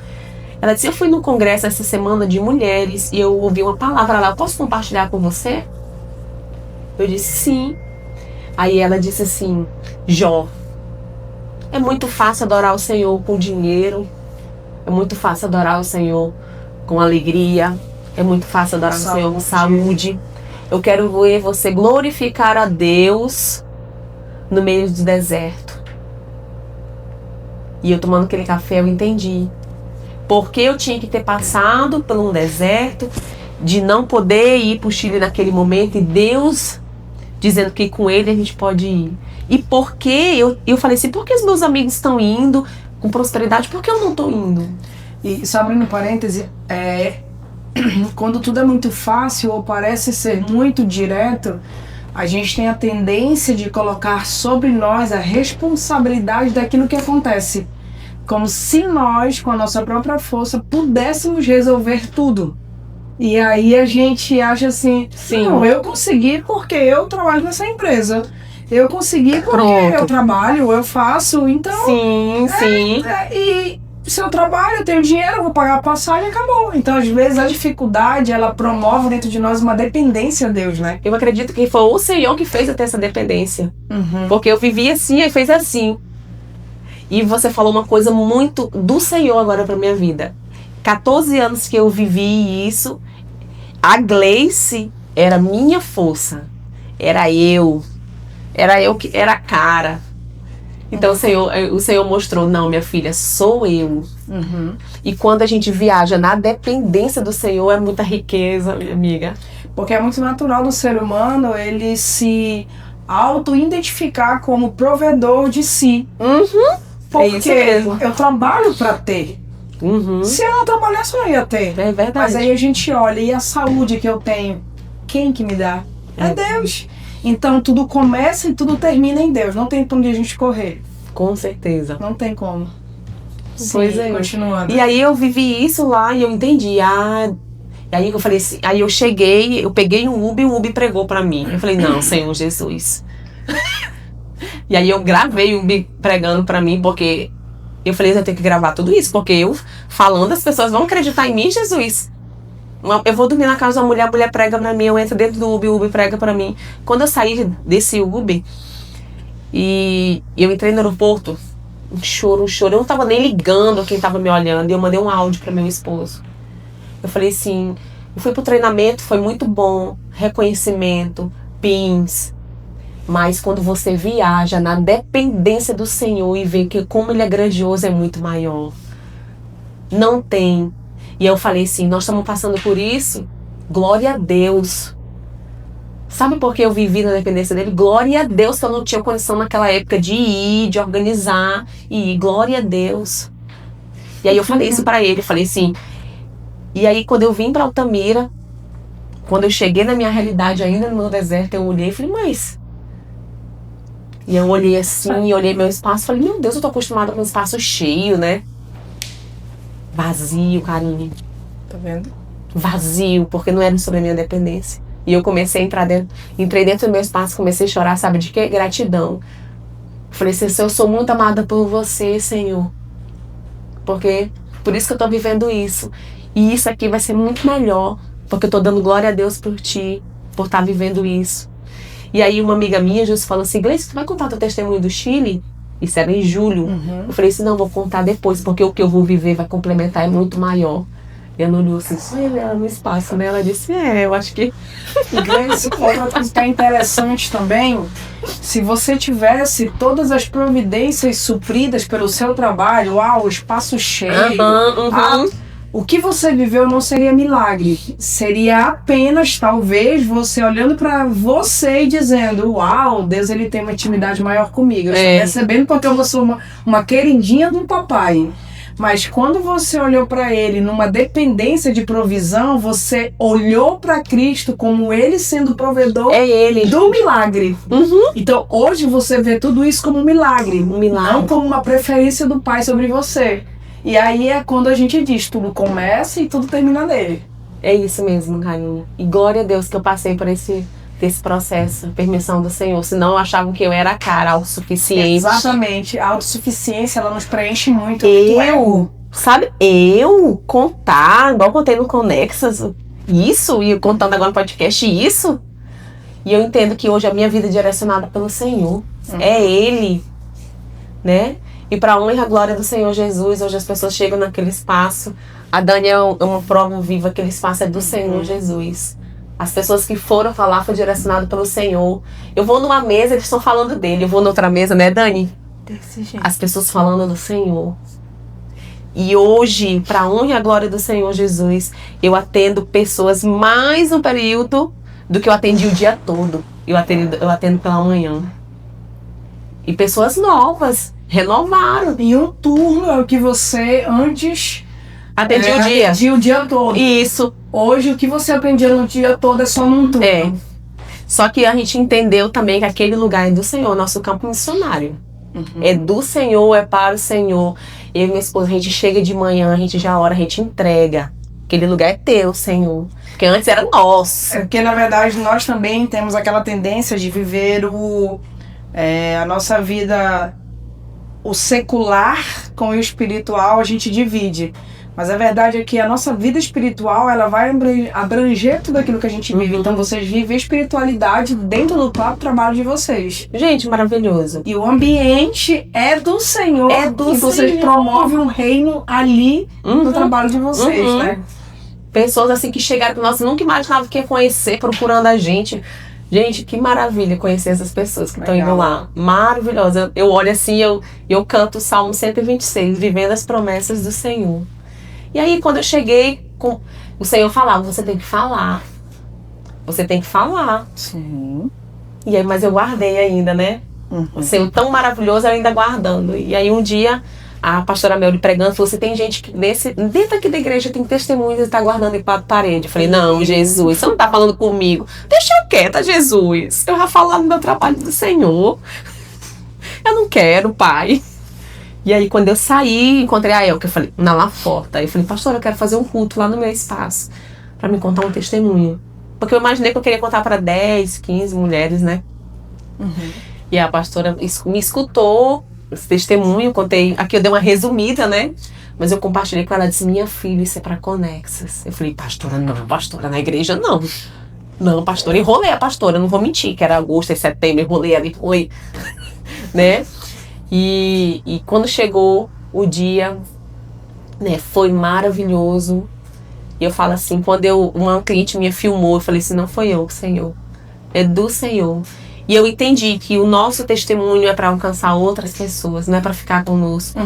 Ela disse: eu fui num congresso essa semana de mulheres e eu ouvi uma palavra lá, eu posso compartilhar com você? Eu disse: sim. Aí ela disse assim: Jó, é muito fácil adorar o Senhor com dinheiro, é muito fácil adorar o Senhor com alegria, é muito fácil adorar o Senhor com saúde. Eu quero ver você glorificar a Deus no meio do deserto. E eu tomando aquele café, eu entendi. Porque eu tinha que ter passado por um deserto, de não poder ir para o Chile naquele momento, e Deus dizendo que com ele a gente pode ir. E porque eu falei assim, por que os meus amigos estão indo com prosperidade, por que eu não estou indo? E só abrindo parêntese, quando tudo é muito fácil ou parece ser muito direto, a gente tem a tendência de colocar sobre nós a responsabilidade daquilo que acontece. Como se nós, com a nossa própria força, pudéssemos resolver tudo. E aí a gente acha assim, não, eu consegui porque eu trabalho nessa empresa. Eu consegui porque eu trabalho, eu faço, então... Sim. E se eu trabalho, eu tenho dinheiro, eu vou pagar a passagem e acabou. Então, às vezes, a dificuldade, ela promove dentro de nós uma dependência a Deus, né? Eu acredito que foi o Senhor que fez eu ter essa dependência. Porque eu vivi assim e fez assim. E você falou uma coisa muito do Senhor agora pra minha vida. 14 anos que eu vivi isso, a Gleice era minha força. Era eu que era a cara. Então o Senhor mostrou, não, minha filha, sou eu. E quando a gente viaja na dependência do Senhor, é muita riqueza, minha amiga. Porque é muito natural do ser humano ele se auto-identificar como provedor de si. Porque é isso mesmo. Eu trabalho pra ter. Se eu não trabalhasse, eu não ia ter. É verdade. Mas aí a gente olha, e a saúde que eu tenho, quem que me dá? É Deus. Então tudo começa e tudo termina em Deus. Não tem pra onde a gente correr. Com certeza. Não tem como. Pois é. Continuando. E aí eu vivi isso lá e eu entendi. E aí eu falei assim, aí eu cheguei, eu peguei um Uber e o Uber pregou pra mim. Eu falei, não, Senhor Jesus. E aí eu gravei o Uber pregando pra mim, porque eu falei, eu tenho que gravar tudo isso, porque eu falando, as pessoas vão acreditar em mim, Jesus. Eu vou dormir na casa da mulher, a mulher prega pra mim, eu entro dentro do Uber, o Uber prega pra mim. Quando eu saí desse Uber e eu entrei no aeroporto, um choro. Eu não tava nem ligando quem tava me olhando, e eu mandei um áudio pra meu esposo. Eu falei assim, eu fui pro treinamento, foi muito bom, reconhecimento, pins, mas quando você viaja na dependência do Senhor e vê que como Ele é grandioso, é muito maior. Não tem. E eu falei assim, nós estamos passando por isso, glória a Deus. Sabe por que eu vivi na dependência dele? Glória a Deus que eu não tinha condição naquela época de ir, de organizar e ir, glória a Deus. E aí eu falei isso pra ele, falei assim, e aí quando eu vim pra Altamira, quando eu cheguei na minha realidade ainda no meu deserto, eu olhei e falei, mas... E eu olhei assim, olhei meu espaço, falei, meu Deus, eu tô acostumada com um espaço cheio, né? Vazio, Karine. Tá vendo? Vazio, porque não era sobre a minha dependência. E eu comecei a entrar entrei dentro do meu espaço, comecei a chorar, sabe de quê? Gratidão. Falei assim, eu sou muito amada por você, Senhor. Porque, por isso que eu tô vivendo isso. E isso aqui vai ser muito melhor, porque eu tô dando glória a Deus por ti, por estar vivendo isso. E aí uma amiga minha, Jus, falou assim, Gleice, tu vai contar teu testemunho do Chile? Isso era em julho. Eu falei assim, não, vou contar depois, porque o que eu vou viver vai complementar, é muito maior. E ela olhou assim, só ele no espaço, né? Ela disse, eu acho que... Gleice, outra coisa que é interessante também, se você tivesse todas as providências supridas pelo seu trabalho, o espaço cheio, o que você viveu não seria milagre, seria apenas, talvez, você olhando pra você e dizendo, uau, Deus ele tem uma intimidade maior comigo, eu estou recebendo porque eu sou uma queridinha do papai. Mas quando você olhou para ele numa dependência de provisão, você olhou para Cristo como ele sendo provedor do milagre. Então hoje você vê tudo isso como um milagre, não como uma preferência do Pai sobre você. E aí é quando a gente diz, tudo começa e tudo termina nele. É isso mesmo, Karine. E glória a Deus que eu passei por esse processo, permissão do Senhor. Senão eu achava que eu era a cara, autossuficiente. Exatamente. A autossuficiência, ela nos preenche muito. Eu contar, igual eu contei no Conexas, isso, e contando agora no podcast isso. E eu entendo que hoje a minha vida é direcionada pelo Senhor. É Ele, né? E para honra e a glória do Senhor Jesus, hoje as pessoas chegam naquele espaço. A Dani é uma prova viva, aquele espaço é do Senhor Jesus. As pessoas que foram falar foi direcionado pelo Senhor. Eu vou numa mesa, eles estão falando dele. Eu vou noutra mesa, né, Dani? Desse jeito. As pessoas falando do Senhor. E hoje, para a honra e a glória do Senhor Jesus, eu atendo pessoas mais um período do que eu atendi o dia todo. Eu atendo pela manhã. E pessoas novas, renovaram. E um turno é o que você antes Atendi o dia. atendia o dia todo. Isso. Hoje, o que você atendia no dia todo é só num turno. É. Só que a gente entendeu também que aquele lugar é do Senhor, nosso campo missionário. É do Senhor, é para o Senhor. Eu e minha esposa, a gente chega de manhã, a gente já ora, a gente entrega. Aquele lugar é teu, Senhor. Porque antes era nosso. É porque, na verdade, nós também temos aquela tendência de viver a nossa vida, o secular com o espiritual, a gente divide. Mas a verdade é que a nossa vida espiritual, ela vai abranger tudo aquilo que a gente vive. Então, vocês vivem a espiritualidade dentro do próprio trabalho de vocês. Gente, maravilhoso. E o ambiente é do Senhor. É do e vocês Senhor. promovem um reino ali no trabalho de vocês, né? Pessoas assim que chegaram que nós nunca imaginávamos que ia conhecer, procurando a gente. Gente, que maravilha conhecer essas pessoas que estão indo lá. Maravilhosa. Eu olho assim, eu canto o Salmo 126, vivendo as promessas do Senhor. E aí, quando eu cheguei, o Senhor falava, você tem que falar. Você tem que falar. Sim. E aí, mas eu guardei ainda, né? O Senhor tão maravilhoso, eu ainda guardando. E aí, um dia, a pastora Mel pregando, falou, você tem gente que dentro aqui da igreja tem testemunhos e está guardando em parede. Eu falei, não, Jesus, você não está falando comigo. Deixa eu quieta, Jesus. Eu já falo lá no meu trabalho do Senhor. Eu não quero, Pai. E aí, quando eu saí, encontrei a Elka, eu falei, lá fora. Aí eu falei, pastor, eu quero fazer um culto lá no meu espaço, pra me contar um testemunho. Porque eu imaginei que eu queria contar pra 10, 15 mulheres, né? E a pastora me escutou, esse testemunho, contei, aqui eu dei uma resumida, né? Mas eu compartilhei com ela, disse, minha filha, isso é pra Conexas. Eu falei, pastora, na igreja não. Não, pastora, enrolei a pastora, não vou mentir, que era agosto e setembro, enrolei ela, né? E quando chegou o dia, né, foi maravilhoso. E eu falo assim, quando uma cliente minha filmou, eu falei assim, não foi eu, Senhor, é do Senhor. E eu entendi que o nosso testemunho é para alcançar outras pessoas, não é para ficar conosco.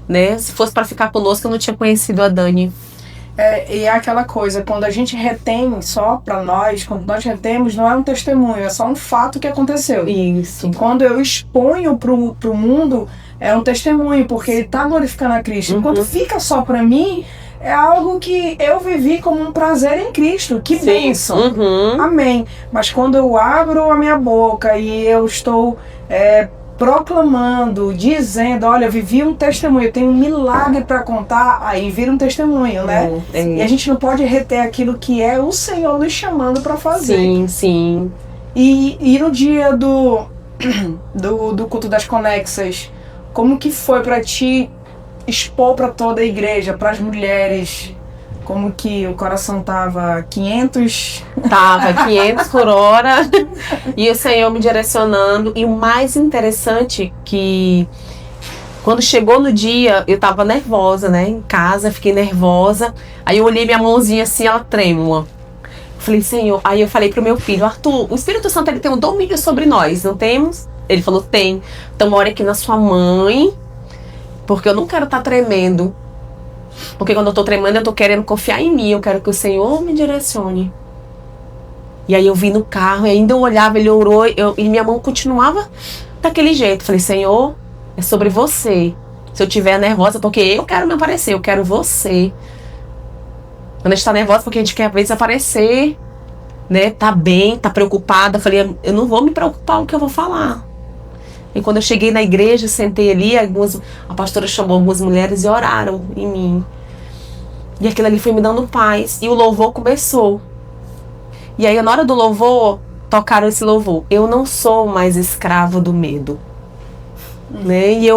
Né? Se fosse para ficar conosco, eu não tinha conhecido a Dani. E é aquela coisa, quando a gente retém só pra nós, quando nós retemos, não é um testemunho, é só um fato que aconteceu. Isso. E quando eu exponho pro mundo, é um testemunho, porque ele tá glorificando a Cristo. Enquanto fica só pra mim, é algo que eu vivi como um prazer em Cristo. Que bênção. Amém. Mas quando eu abro a minha boca e eu estou proclamando, dizendo, olha, eu vivi um testemunho, eu tenho um milagre para contar, aí vira um testemunho, né? E a gente não pode reter aquilo que é o Senhor nos chamando para fazer. Sim, sim. E no dia do culto das Conexas, como que foi para ti expor para toda a igreja, para as mulheres? Como que o coração tava 500? Tava 500 por hora. E o Senhor me direcionando. E o mais interessante que quando chegou no dia, eu tava nervosa, né? Em casa, fiquei nervosa. Aí eu olhei minha mãozinha assim, ela trêmula. Falei, Senhor. Aí eu falei pro meu filho, Arthur, o Espírito Santo ele tem um domínio sobre nós, não temos? Ele falou, tem. Então ore aqui na sua mãe, porque eu não quero estar tremendo. Porque quando eu tô tremendo, eu tô querendo confiar em mim. Eu quero que o Senhor me direcione. E aí eu vi no carro, e ainda eu olhava, ele orou, e minha mão continuava daquele jeito. Falei, Senhor, é sobre você. Se eu estiver nervosa, porque eu quero me aparecer, eu quero você. Quando a gente tá nervosa, porque a gente quer às vezes aparecer, né? Tá bem, tá preocupada. Falei, eu não vou me preocupar com o que eu vou falar. E quando eu cheguei na igreja, sentei ali, a pastora chamou algumas mulheres e oraram em mim. E aquilo ali foi me dando paz. E o louvor começou. E aí, na hora do louvor, tocaram esse louvor. Eu não sou mais escravo do medo. Né? E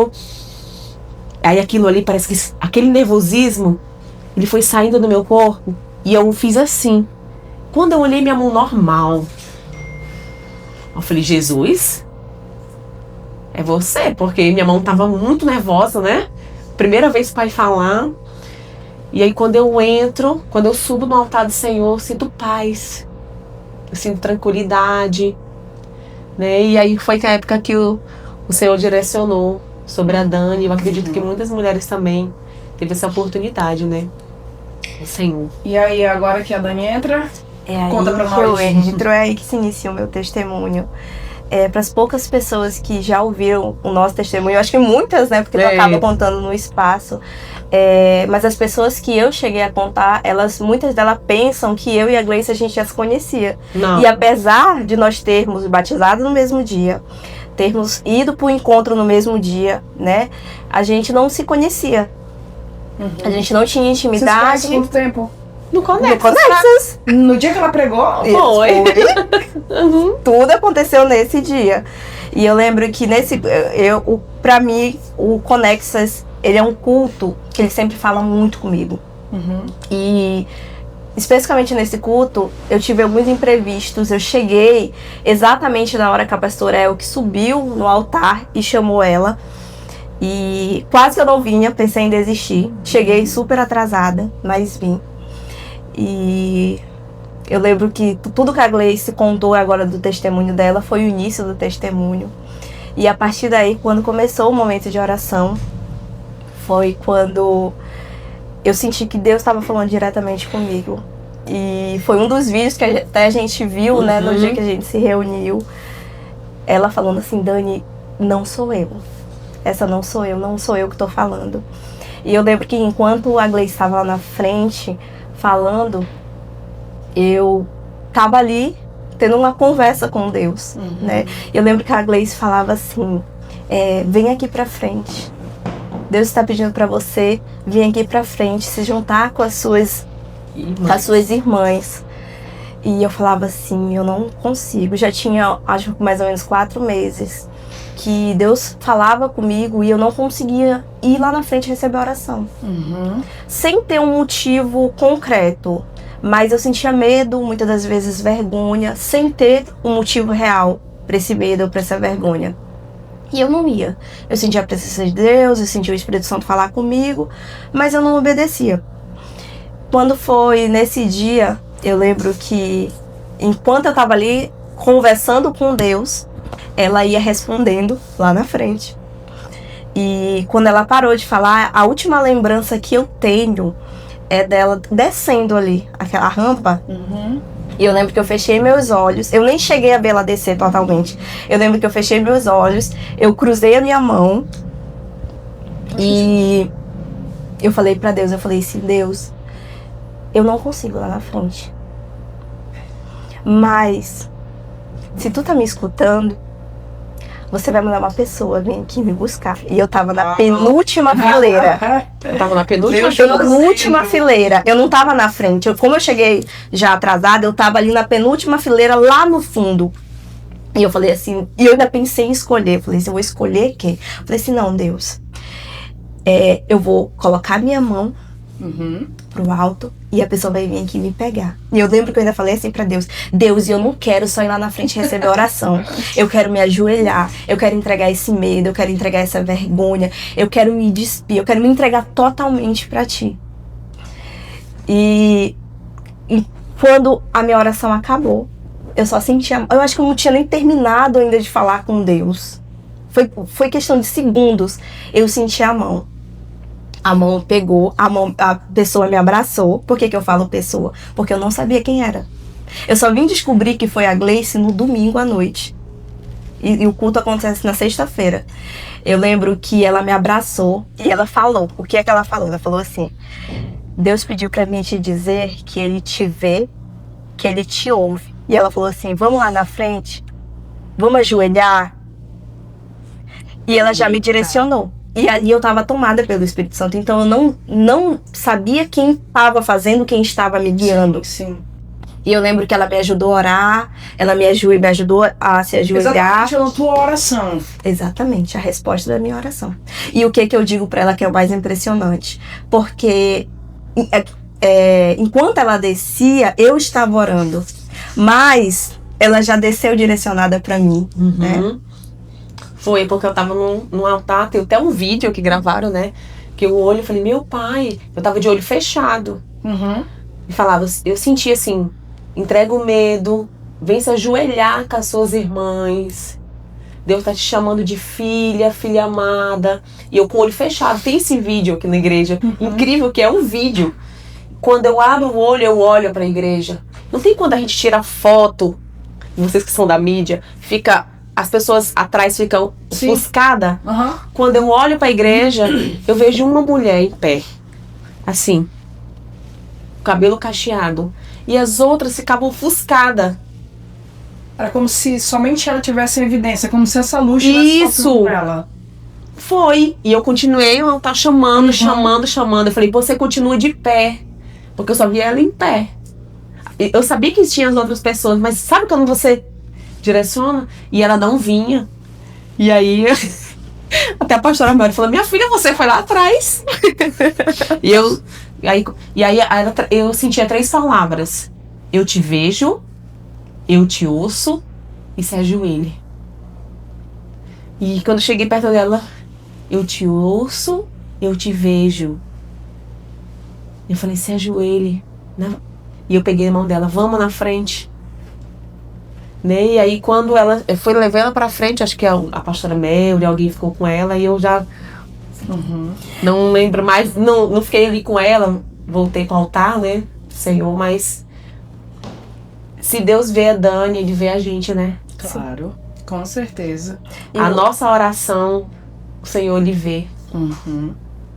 aí aquilo ali, parece que aquele nervosismo, ele foi saindo do meu corpo. E eu fiz assim. Quando eu olhei minha mão normal, eu falei, Jesus... é você, porque minha mão tava muito nervosa, né? Primeira vez para falar. E aí quando eu entro, quando eu subo no altar do Senhor, sinto paz. eu sinto tranquilidade, né? E aí foi que a época que o Senhor direcionou sobre a Dani. Eu acredito que muitas mulheres também teve essa oportunidade, né? O Senhor. E aí, agora que a Dani entra, aí conta pra que nós. eu entro, é aí que se inicia o meu testemunho. Para as poucas pessoas que já ouviram o nosso testemunho, eu acho que muitas, né? Porque tu acaba contando no espaço. Mas as pessoas que eu cheguei a contar, muitas delas pensam que eu e a Gleice a gente já se conhecia. Não. E apesar de nós termos batizado no mesmo dia, termos ido para o encontro no mesmo dia, né? A gente não se conhecia. A gente não tinha intimidade. Vocês conhecem quanto tempo? No Conexus. No dia que ela pregou? Foi. Tudo aconteceu nesse dia. E eu lembro que pra mim, o Conexus, ele é um culto que ele sempre fala muito comigo. E especificamente nesse culto, eu tive alguns imprevistos. Eu cheguei exatamente na hora que a pastora El que subiu no altar e chamou ela. E quase que eu não vinha, pensei em desistir. Cheguei super atrasada, mas vim. E eu lembro que tudo que a Gleice contou agora do testemunho dela foi o início do testemunho. E a partir daí, quando começou o momento de oração, foi quando eu senti que Deus estava falando diretamente comigo. E foi um dos vídeos que até a gente viu, né, no dia que a gente se reuniu. Ela falando assim: Dani, não sou eu. Essa não sou eu que estou falando. E eu lembro que enquanto a Gleice estava lá na frente falando, eu estava ali tendo uma conversa com Deus, né? Eu lembro que a Gleice falava assim: vem aqui pra frente. Deus está pedindo para você vir aqui pra frente, se juntar com as suas irmãs. E eu falava assim: eu não consigo. Já tinha, acho que mais ou menos 4 meses que Deus falava comigo e eu não conseguia ir lá na frente receber a oração. Sem ter um motivo concreto. Mas eu sentia medo, muitas das vezes vergonha, sem ter um motivo real para esse medo ou para essa vergonha. E eu não ia. Eu sentia a presença de Deus, eu sentia o Espírito Santo falar comigo, mas eu não obedecia. Quando foi nesse dia, eu lembro que enquanto eu estava ali conversando com Deus, ela ia respondendo lá na frente. E quando ela parou de falar, a última lembrança que eu tenho é dela descendo ali, aquela rampa. E eu lembro que eu fechei meus olhos. Eu nem cheguei a ver ela descer totalmente. Eu lembro que eu fechei meus olhos, eu cruzei a minha mão e eu falei pra Deus, eu falei assim: Deus, eu não consigo lá na frente. Mas se tu tá me escutando, você vai mandar uma pessoa vir aqui me buscar. E eu tava na penúltima fileira. Eu tava na penúltima fileira. Eu não tava na frente. Como eu cheguei já atrasada, eu tava ali na penúltima fileira, lá no fundo. E eu falei assim, e eu ainda pensei em escolher. Falei assim: eu vou escolher quem? Falei assim: não, Deus. Eu vou colocar minha mão pro alto e a pessoa vai vir aqui me pegar. E eu lembro que eu ainda falei assim pra Deus: Deus, eu não quero só ir lá na frente e receber oração. Eu quero me ajoelhar, eu quero entregar esse medo, eu quero entregar essa vergonha, eu quero me despir, eu quero me entregar totalmente pra Ti. E quando a minha oração acabou, eu só sentia, eu acho que eu não tinha nem terminado ainda de falar com Deus. Foi questão de segundos, eu senti a mão. A mão pegou, a pessoa me abraçou. Por que eu falo pessoa? Porque eu não sabia quem era. Eu só vim descobrir que foi a Gleice no domingo à noite. E o culto acontece na sexta-feira. Eu lembro que ela me abraçou e ela falou. O que é que ela falou? Ela falou assim: Deus pediu pra mim te dizer que Ele te vê, que Ele te ouve. E ela falou assim: vamos lá na frente? Vamos ajoelhar? E ela já me direcionou. E ali eu estava tomada pelo Espírito Santo. Então eu não sabia quem estava fazendo, quem estava me guiando. Sim. E eu lembro que ela me ajudou a orar. Ela me ajudou a se ajoelhar. Exatamente a tua oração. Exatamente, a resposta da minha oração. E o que eu digo para ela que é o mais impressionante? Porque enquanto ela descia, eu estava orando. Mas ela já desceu direcionada para mim, né? Foi, porque eu tava num altar, tem até um vídeo que gravaram, né? Que o olho, eu falei: meu pai, eu tava de olho fechado. E falava, eu sentia assim: entrega o medo, vem se ajoelhar com as suas irmãs. Deus tá te chamando de filha, filha amada. E eu com o olho fechado. Tem esse vídeo aqui na igreja. Incrível que é um vídeo. Quando eu abro o olho, eu olho pra igreja. Não tem quando a gente tira foto, vocês que são da mídia, as pessoas atrás ficam ofuscadas. Quando eu olho pra igreja, eu vejo uma mulher em pé. Assim. Cabelo cacheado. E as outras ficavam ofuscadas. Era como se somente ela tivesse em evidência, como se essa luz tivesse por ela. Foi. E eu continuei, eu tava chamando. Eu falei, você continua de pé. Porque eu só via ela em pé. Eu sabia que tinha as outras pessoas, mas sabe quando você direciona? E ela não vinha. E aí, até a pastora Mary falou, minha filha, você foi lá atrás. E aí eu sentia 3 palavras. Eu te vejo, eu te ouço e se ajoelhe. E quando eu cheguei perto dela, eu te ouço, eu te vejo. Eu falei, se ajoelhe. E eu peguei a mão dela, vamos na frente. Né? E aí quando ela foi levar ela pra frente, acho que a pastora Mel, alguém ficou com ela, e eu já não lembro mais, não fiquei ali com ela, voltei pro altar, né, Senhor, mas se Deus vê a Dani, Ele vê a gente, né? Claro, com certeza. A nossa oração, o Senhor, Ele vê.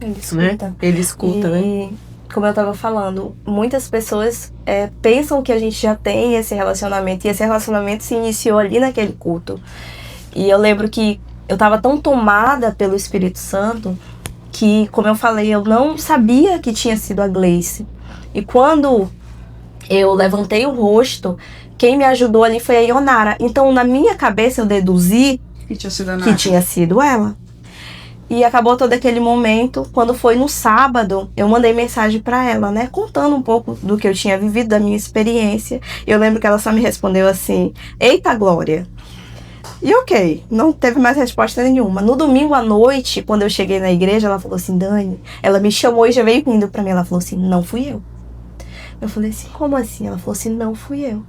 Ele escuta. Né? Ele escuta, né? Como eu tava falando, muitas pessoas pensam que a gente já tem esse relacionamento, e esse relacionamento se iniciou ali naquele culto. E eu lembro que eu tava tão tomada pelo Espírito Santo que, como eu falei, eu não sabia que tinha sido a Gleice. E quando eu levantei o rosto, quem me ajudou ali foi a Ionara. Então, na minha cabeça, eu deduzi que tinha sido ela. E acabou todo aquele momento. Quando foi no sábado, eu mandei mensagem pra ela, né? Contando um pouco do que eu tinha vivido, da minha experiência. E eu lembro que ela só me respondeu assim, eita Glória. E ok, não teve mais resposta nenhuma. No domingo à noite, quando eu cheguei na igreja, ela falou assim, Dani, ela me chamou e já veio rindo pra mim. Ela falou assim, não fui eu. Eu falei assim, como assim? Ela falou assim, não fui eu.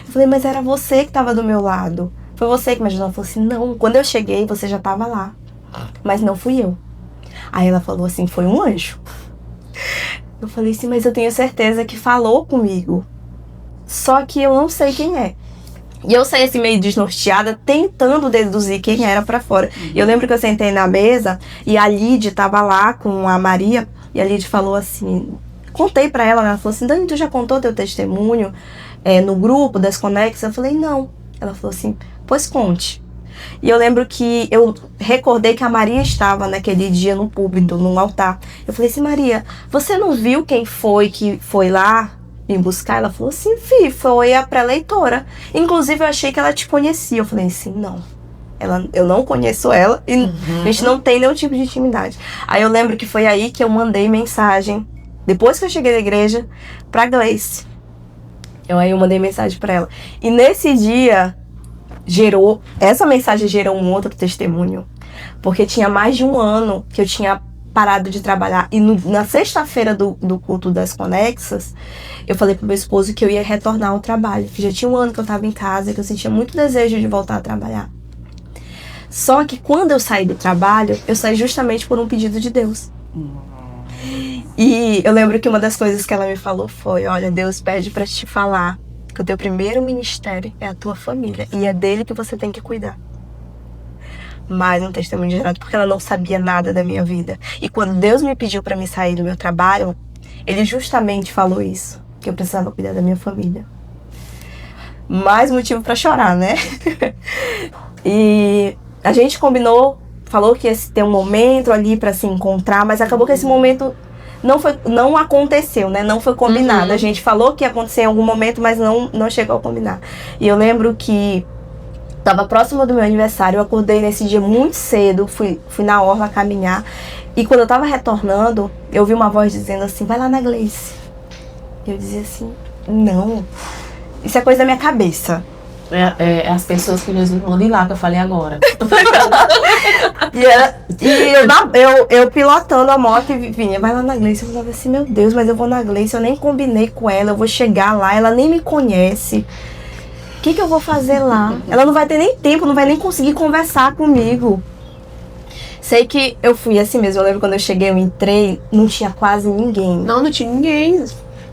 Eu falei, mas era você que tava do meu lado. Foi você que me ajudou. Ela falou assim, não, quando eu cheguei, você já tava lá. Mas não fui eu. Aí ela falou assim, foi um anjo. Eu falei assim, mas eu tenho certeza que falou comigo. Só que eu não sei quem é. E eu saí assim meio desnorteada, tentando deduzir quem era pra fora. E eu lembro que eu sentei na mesa e a Lide tava lá com a Maria. E a Lide falou assim, contei pra ela, né? Ela falou assim, Dani, tu já contou teu testemunho no grupo das Conexas? Eu falei, não. Ela falou assim, pois conte. E eu lembro que eu recordei que a Maria estava naquele dia no púlpito, no altar. Eu falei assim, Maria, você não viu quem foi que foi lá me buscar? Ela falou assim, fi, foi a pré-leitora. Inclusive eu achei que ela te conhecia. Eu falei assim, não. Eu não conheço ela e a gente não tem nenhum tipo de intimidade. Aí eu lembro que foi aí que eu mandei mensagem, depois que eu cheguei na igreja, pra Gleice. Aí eu mandei mensagem pra ela. E nesse dia... essa mensagem gerou um outro testemunho, porque tinha mais de um ano que eu tinha parado de trabalhar, e na sexta-feira do culto das Conexas, eu falei pro meu esposo que eu ia retornar ao trabalho, que já tinha um ano que eu tava em casa, que eu sentia muito desejo de voltar a trabalhar. Só que quando eu saí do trabalho, eu saí justamente por um pedido de Deus. E eu lembro que uma das coisas que ela me falou foi, olha, Deus pede pra te falar que o teu primeiro ministério é a tua família. E é dele que você tem que cuidar. Mais um testemunho de Renato, porque ela não sabia nada da minha vida. E quando Deus me pediu para me sair do meu trabalho, Ele justamente falou isso. Que eu precisava cuidar da minha família. Mais motivo para chorar, né? E a gente combinou, falou que ia ter um momento ali para se encontrar, mas acabou que esse momento... não aconteceu, né? Não foi combinado. A gente falou que ia acontecer em algum momento, mas não chegou a combinar. E eu lembro que estava próximo do meu aniversário, eu acordei nesse dia muito cedo, fui na orla caminhar. E quando eu estava retornando, eu ouvi uma voz dizendo assim, vai lá na Gleice. Eu dizia assim, não, isso é coisa da minha cabeça. É as pessoas que Jesus mandam ir lá, que eu falei agora. Eu pilotando a moto e vinha, vai lá na Gleice. Eu falava assim, meu Deus, mas eu vou na Gleice, eu nem combinei com ela, eu vou chegar lá, ela nem me conhece. que eu vou fazer lá? Ela não vai ter nem tempo, não vai nem conseguir conversar comigo. Sei que eu fui assim mesmo. Eu lembro quando eu cheguei, eu entrei, não tinha quase ninguém. Não tinha ninguém.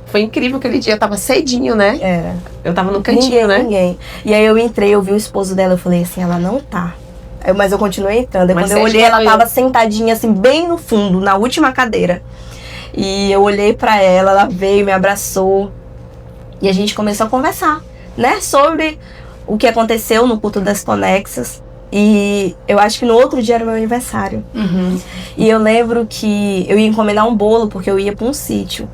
Foi incrível aquele dia, eu tava cedinho, né? Era. Eu tava no cantinho, né? Ninguém. E aí eu entrei, eu vi o esposo dela, eu falei assim, ela não tá. Mas eu continuei entrando. Aí quando eu olhei, ela tava sentadinha assim, bem no fundo, na última cadeira. E eu olhei pra ela, ela veio, me abraçou. E a gente começou a conversar, né? Sobre o que aconteceu no culto das Conexas. E eu acho que no outro dia era meu aniversário. E eu lembro que eu ia encomendar um bolo, porque eu ia pra um sítio.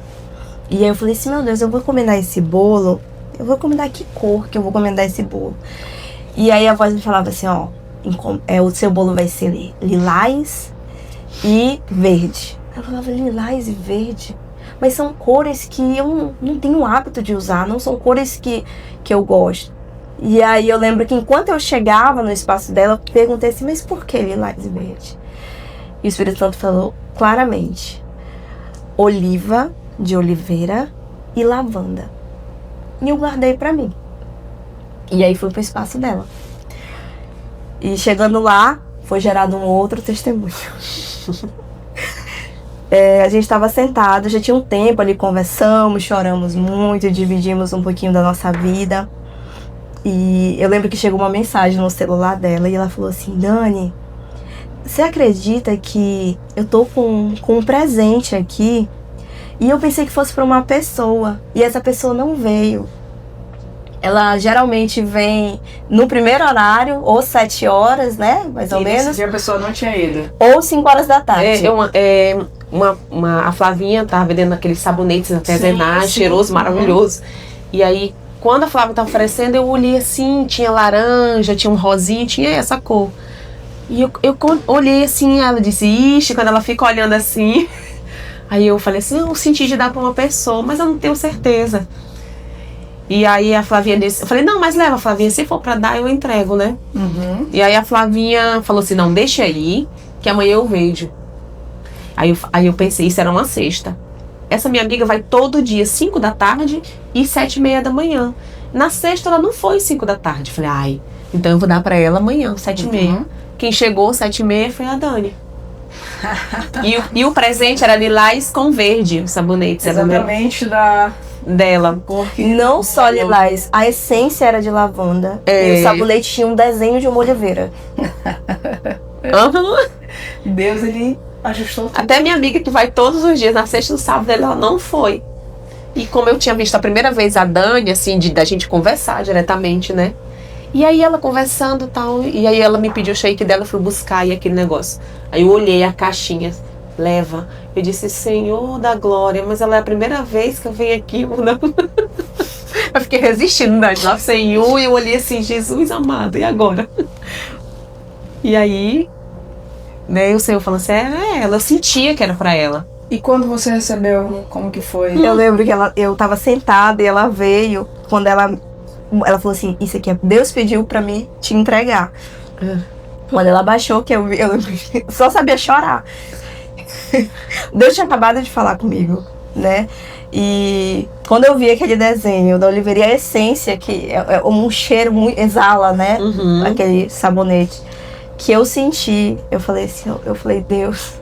E aí eu falei assim, meu Deus, eu vou encomendar esse bolo. Eu vou encomendar que cor que eu vou encomendar esse bolo? E aí a voz me falava assim, ó, o seu bolo vai ser lilás e verde. Eu falava, lilás e verde? Mas são cores que eu não tenho o hábito de usar, não são cores que eu gosto. E aí eu lembro que enquanto eu chegava no espaço dela, eu perguntei assim, mas por que lilás e verde? E o Espírito Santo falou claramente, oliva de oliveira e lavanda. E eu guardei pra mim. E aí fui pro espaço dela. E chegando lá, foi gerado um outro testemunho. A gente estava sentado, já tinha um tempo ali, conversamos, choramos muito, dividimos um pouquinho da nossa vida. E eu lembro que chegou uma mensagem no celular dela e ela falou assim, Dani, você acredita que eu tô com um presente aqui? E eu pensei que fosse para uma pessoa, e essa pessoa não veio. Ela geralmente vem no primeiro horário, ou 7 horas, né? Mais ou menos. Nesse dia a pessoa não tinha ido. Ou 5 horas da tarde. A Flavinha tava vendendo aqueles sabonetes artesanais, cheiroso, maravilhoso. E aí, quando a Flávia tava oferecendo, eu olhei assim, tinha laranja, tinha um rosinha, tinha essa cor. E eu olhei assim, ela disse, ixi, quando ela fica olhando assim. Aí eu falei assim, eu senti de dar pra uma pessoa, mas eu não tenho certeza. E aí a Flavinha disse, eu falei, não, mas leva, Flavinha, se for pra dar, eu entrego, né? E aí a Flavinha falou assim, não, deixa aí, que amanhã eu vejo. Aí eu pensei, isso era uma sexta. Essa minha amiga vai todo dia, 5 da tarde e 7h30 da manhã. Na sexta ela não foi 5 da tarde. Falei, ai, então eu vou dar pra ela amanhã, 7h30. Quem chegou 7h30 foi a Dani. E o presente era lilás com verde, os sabonetes. Exatamente dela. Não só lilás, a essência era de lavanda. E o sabonete tinha um desenho de uma oliveira. Deus, ele ajustou tudo. Até minha amiga que vai todos os dias, na sexta e no sábado, ela não foi. E como eu tinha visto a primeira vez a Dani, assim, da gente conversar diretamente, né? E aí ela conversando e tal, e aí ela me pediu o shake dela, eu fui buscar e aquele negócio. Aí eu olhei a caixinha, leva. Eu disse, Senhor da glória, mas ela é a primeira vez que eu venho aqui. Eu fiquei resistindo, né? Lá Senhor, e eu olhei assim, Jesus amado, e agora? E aí, né, o Senhor falou assim, ela, eu sentia que era pra ela. E quando você recebeu, como que foi? Eu lembro que eu tava sentada e ela veio, quando ela falou assim, isso aqui Deus pediu pra mim te entregar. Quando ela baixou, que eu só sabia chorar. Deus tinha acabado de falar comigo, né? E quando eu vi aquele desenho da oliveira, e a essência, que é um cheiro muito, exala, né? Aquele sabonete, que eu senti, eu falei assim, Deus,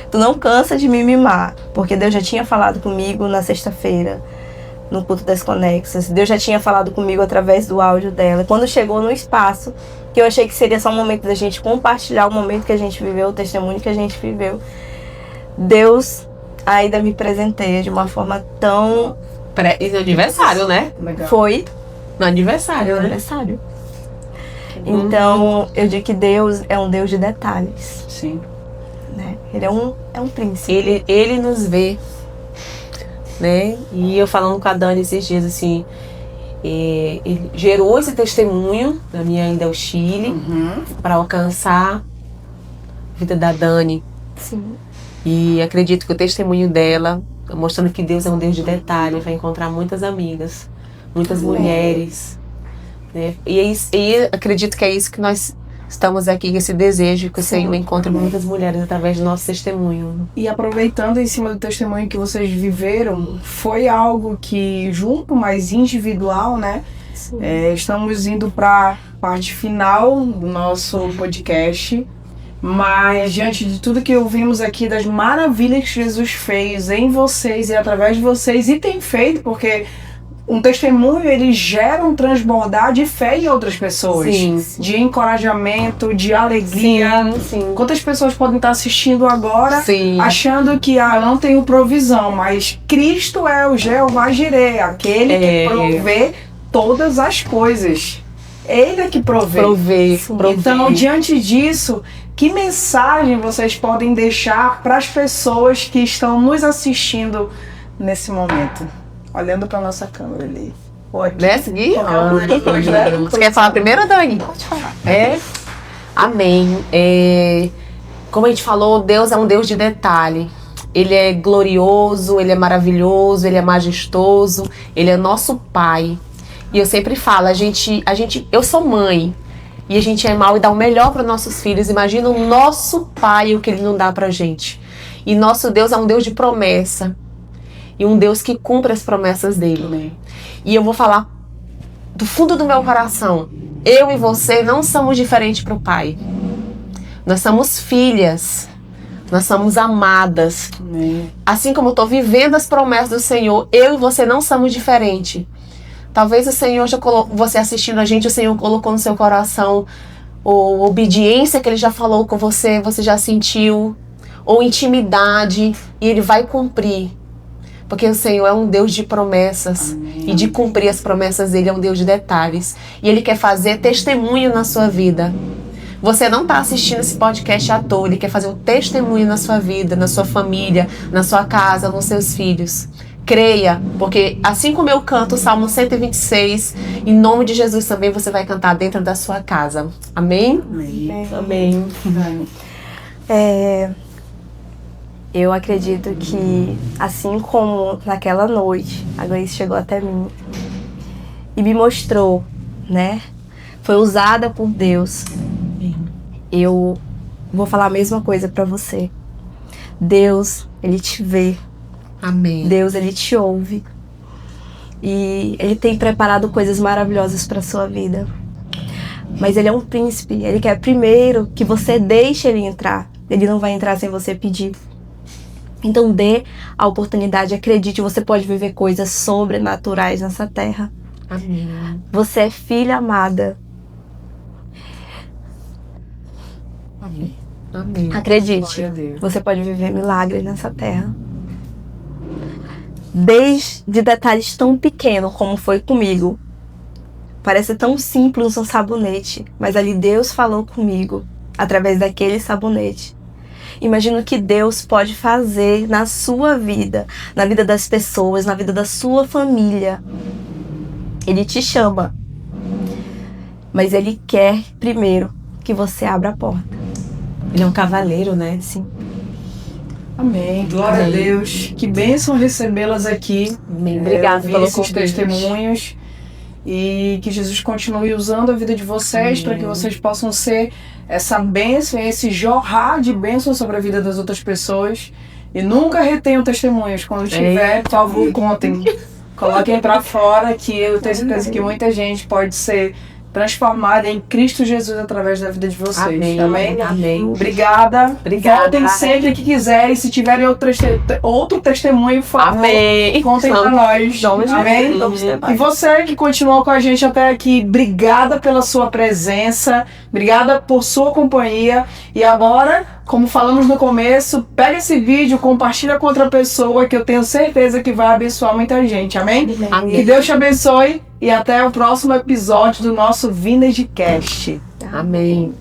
tu não cansa de me mimar, porque Deus já tinha falado comigo na sexta-feira, no culto das Conexas. Deus já tinha falado comigo através do áudio dela. Quando chegou no espaço, que eu achei que seria só um momento da gente compartilhar o momento que a gente viveu, o testemunho que a gente viveu, Deus ainda me presenteia de uma forma tão... Isso é aniversário, né? Legal. Foi No aniversário, né? aniversário. Então, eu digo que Deus é um Deus de detalhes. Sim. Né? Ele é um príncipe. Ele nos vê, né? E eu falando com a Dani esses dias, assim, ele gerou esse testemunho da minha ida ao Chile para alcançar a vida da Dani. Sim. E acredito que o testemunho dela, mostrando que Deus é um Deus de detalhe, vai encontrar muitas amigas, muitas mulheres, né? E acredito que é isso que nós estamos aqui com esse desejo que o Senhor encontre muitas mulheres através do nosso testemunho. E aproveitando em cima do testemunho que vocês viveram, foi algo que junto, mas individual, né? Estamos indo para a parte final do nosso podcast, mas diante de tudo que ouvimos aqui, das maravilhas que Jesus fez em vocês e através de vocês, e tem feito, porque um testemunho, ele gera um transbordar de fé em outras pessoas. Sim. De encorajamento, de alegria. Sim. Quantas pessoas podem estar assistindo agora, Sim. achando que eu não tenho provisão, mas Cristo é o Jeová Jireh, aquele que provê todas as coisas. Ele é que provê. Então, diante disso, que mensagem vocês podem deixar para as pessoas que estão nos assistindo nesse momento? Olhando para nossa câmera ali. Desce aqui? Né? Você quer falar primeiro, Dani? Pode falar. Amém. Como a gente falou, Deus é um Deus de detalhe. Ele é glorioso, Ele é maravilhoso, Ele é majestoso, Ele é nosso Pai. E eu sempre falo, eu sou mãe, e a gente é mal e dá o melhor para nossos filhos. Imagina o nosso Pai, o que Ele não dá pra gente. E nosso Deus é um Deus de promessa. E um Deus que cumpre as promessas dele. Amém. E eu vou falar do fundo do meu coração. Eu e você não somos diferentes para o Pai. Nós somos filhas. Nós somos amadas. Amém. Assim como eu estou vivendo as promessas do Senhor, eu e você não somos diferentes. Talvez o Senhor já colocou, você assistindo a gente, o Senhor colocou no seu coração ou obediência que Ele já falou com você, você já sentiu, ou intimidade, e Ele vai cumprir. Porque o Senhor é um Deus de promessas. Amém. E de cumprir as promessas dele, é um Deus de detalhes. E Ele quer fazer testemunho na sua vida. Você não está assistindo esse podcast à toa. Ele quer fazer um testemunho na sua vida, na sua família, na sua casa, com seus filhos. Creia, porque assim como eu canto o Salmo 126, em nome de Jesus também você vai cantar dentro da sua casa. Amém? Amém. Eu acredito que, assim como naquela noite, a Gleice chegou até mim e me mostrou, né? Foi usada por Deus. Eu vou falar a mesma coisa pra você. Deus, Ele te vê. Amém. Deus, Ele te ouve. E Ele tem preparado coisas maravilhosas pra sua vida. Mas Ele é um príncipe. Ele quer primeiro que você deixe Ele entrar. Ele não vai entrar sem você pedir. Então dê a oportunidade, acredite, você pode viver coisas sobrenaturais nessa terra. Amém. Você é filha amada. Amém. Amém. Acredite, você pode viver milagres nessa terra. Desde detalhes tão pequenos como foi comigo. Parece tão simples um sabonete, mas ali Deus falou comigo através daquele sabonete. Imagina o que Deus pode fazer na sua vida, na vida das pessoas, na vida da sua família. Ele te chama, mas Ele quer primeiro que você abra a porta. Ele é um cavaleiro, né? Sim. Amém. Glória a Deus. Que bênção recebê-las aqui. Amém. Obrigada pelo pelos esses testemunhos. E que Jesus continue usando a vida de vocês para que vocês possam ser essa bênção, esse jorrar de bênção sobre a vida das outras pessoas. E nunca retenham testemunhos. Quando tiver, por favor, contem. Coloquem para fora, que eu tenho certeza que muita gente pode ser transformada em Cristo Jesus através da vida de vocês. Amém. Amém? Amém. Obrigada. Voltem sempre que quiserem. Se tiverem outro testemunho, por favor, Amém. contem para nós. Amém? E você que continuou com a gente até aqui, obrigada pela sua presença, obrigada por sua companhia. E agora, como falamos no começo, pega esse vídeo, compartilha com outra pessoa, que eu tenho certeza que vai abençoar muita gente. Amém? Amém. Que Deus te abençoe e até o próximo episódio do nosso Vintage Cast. Amém.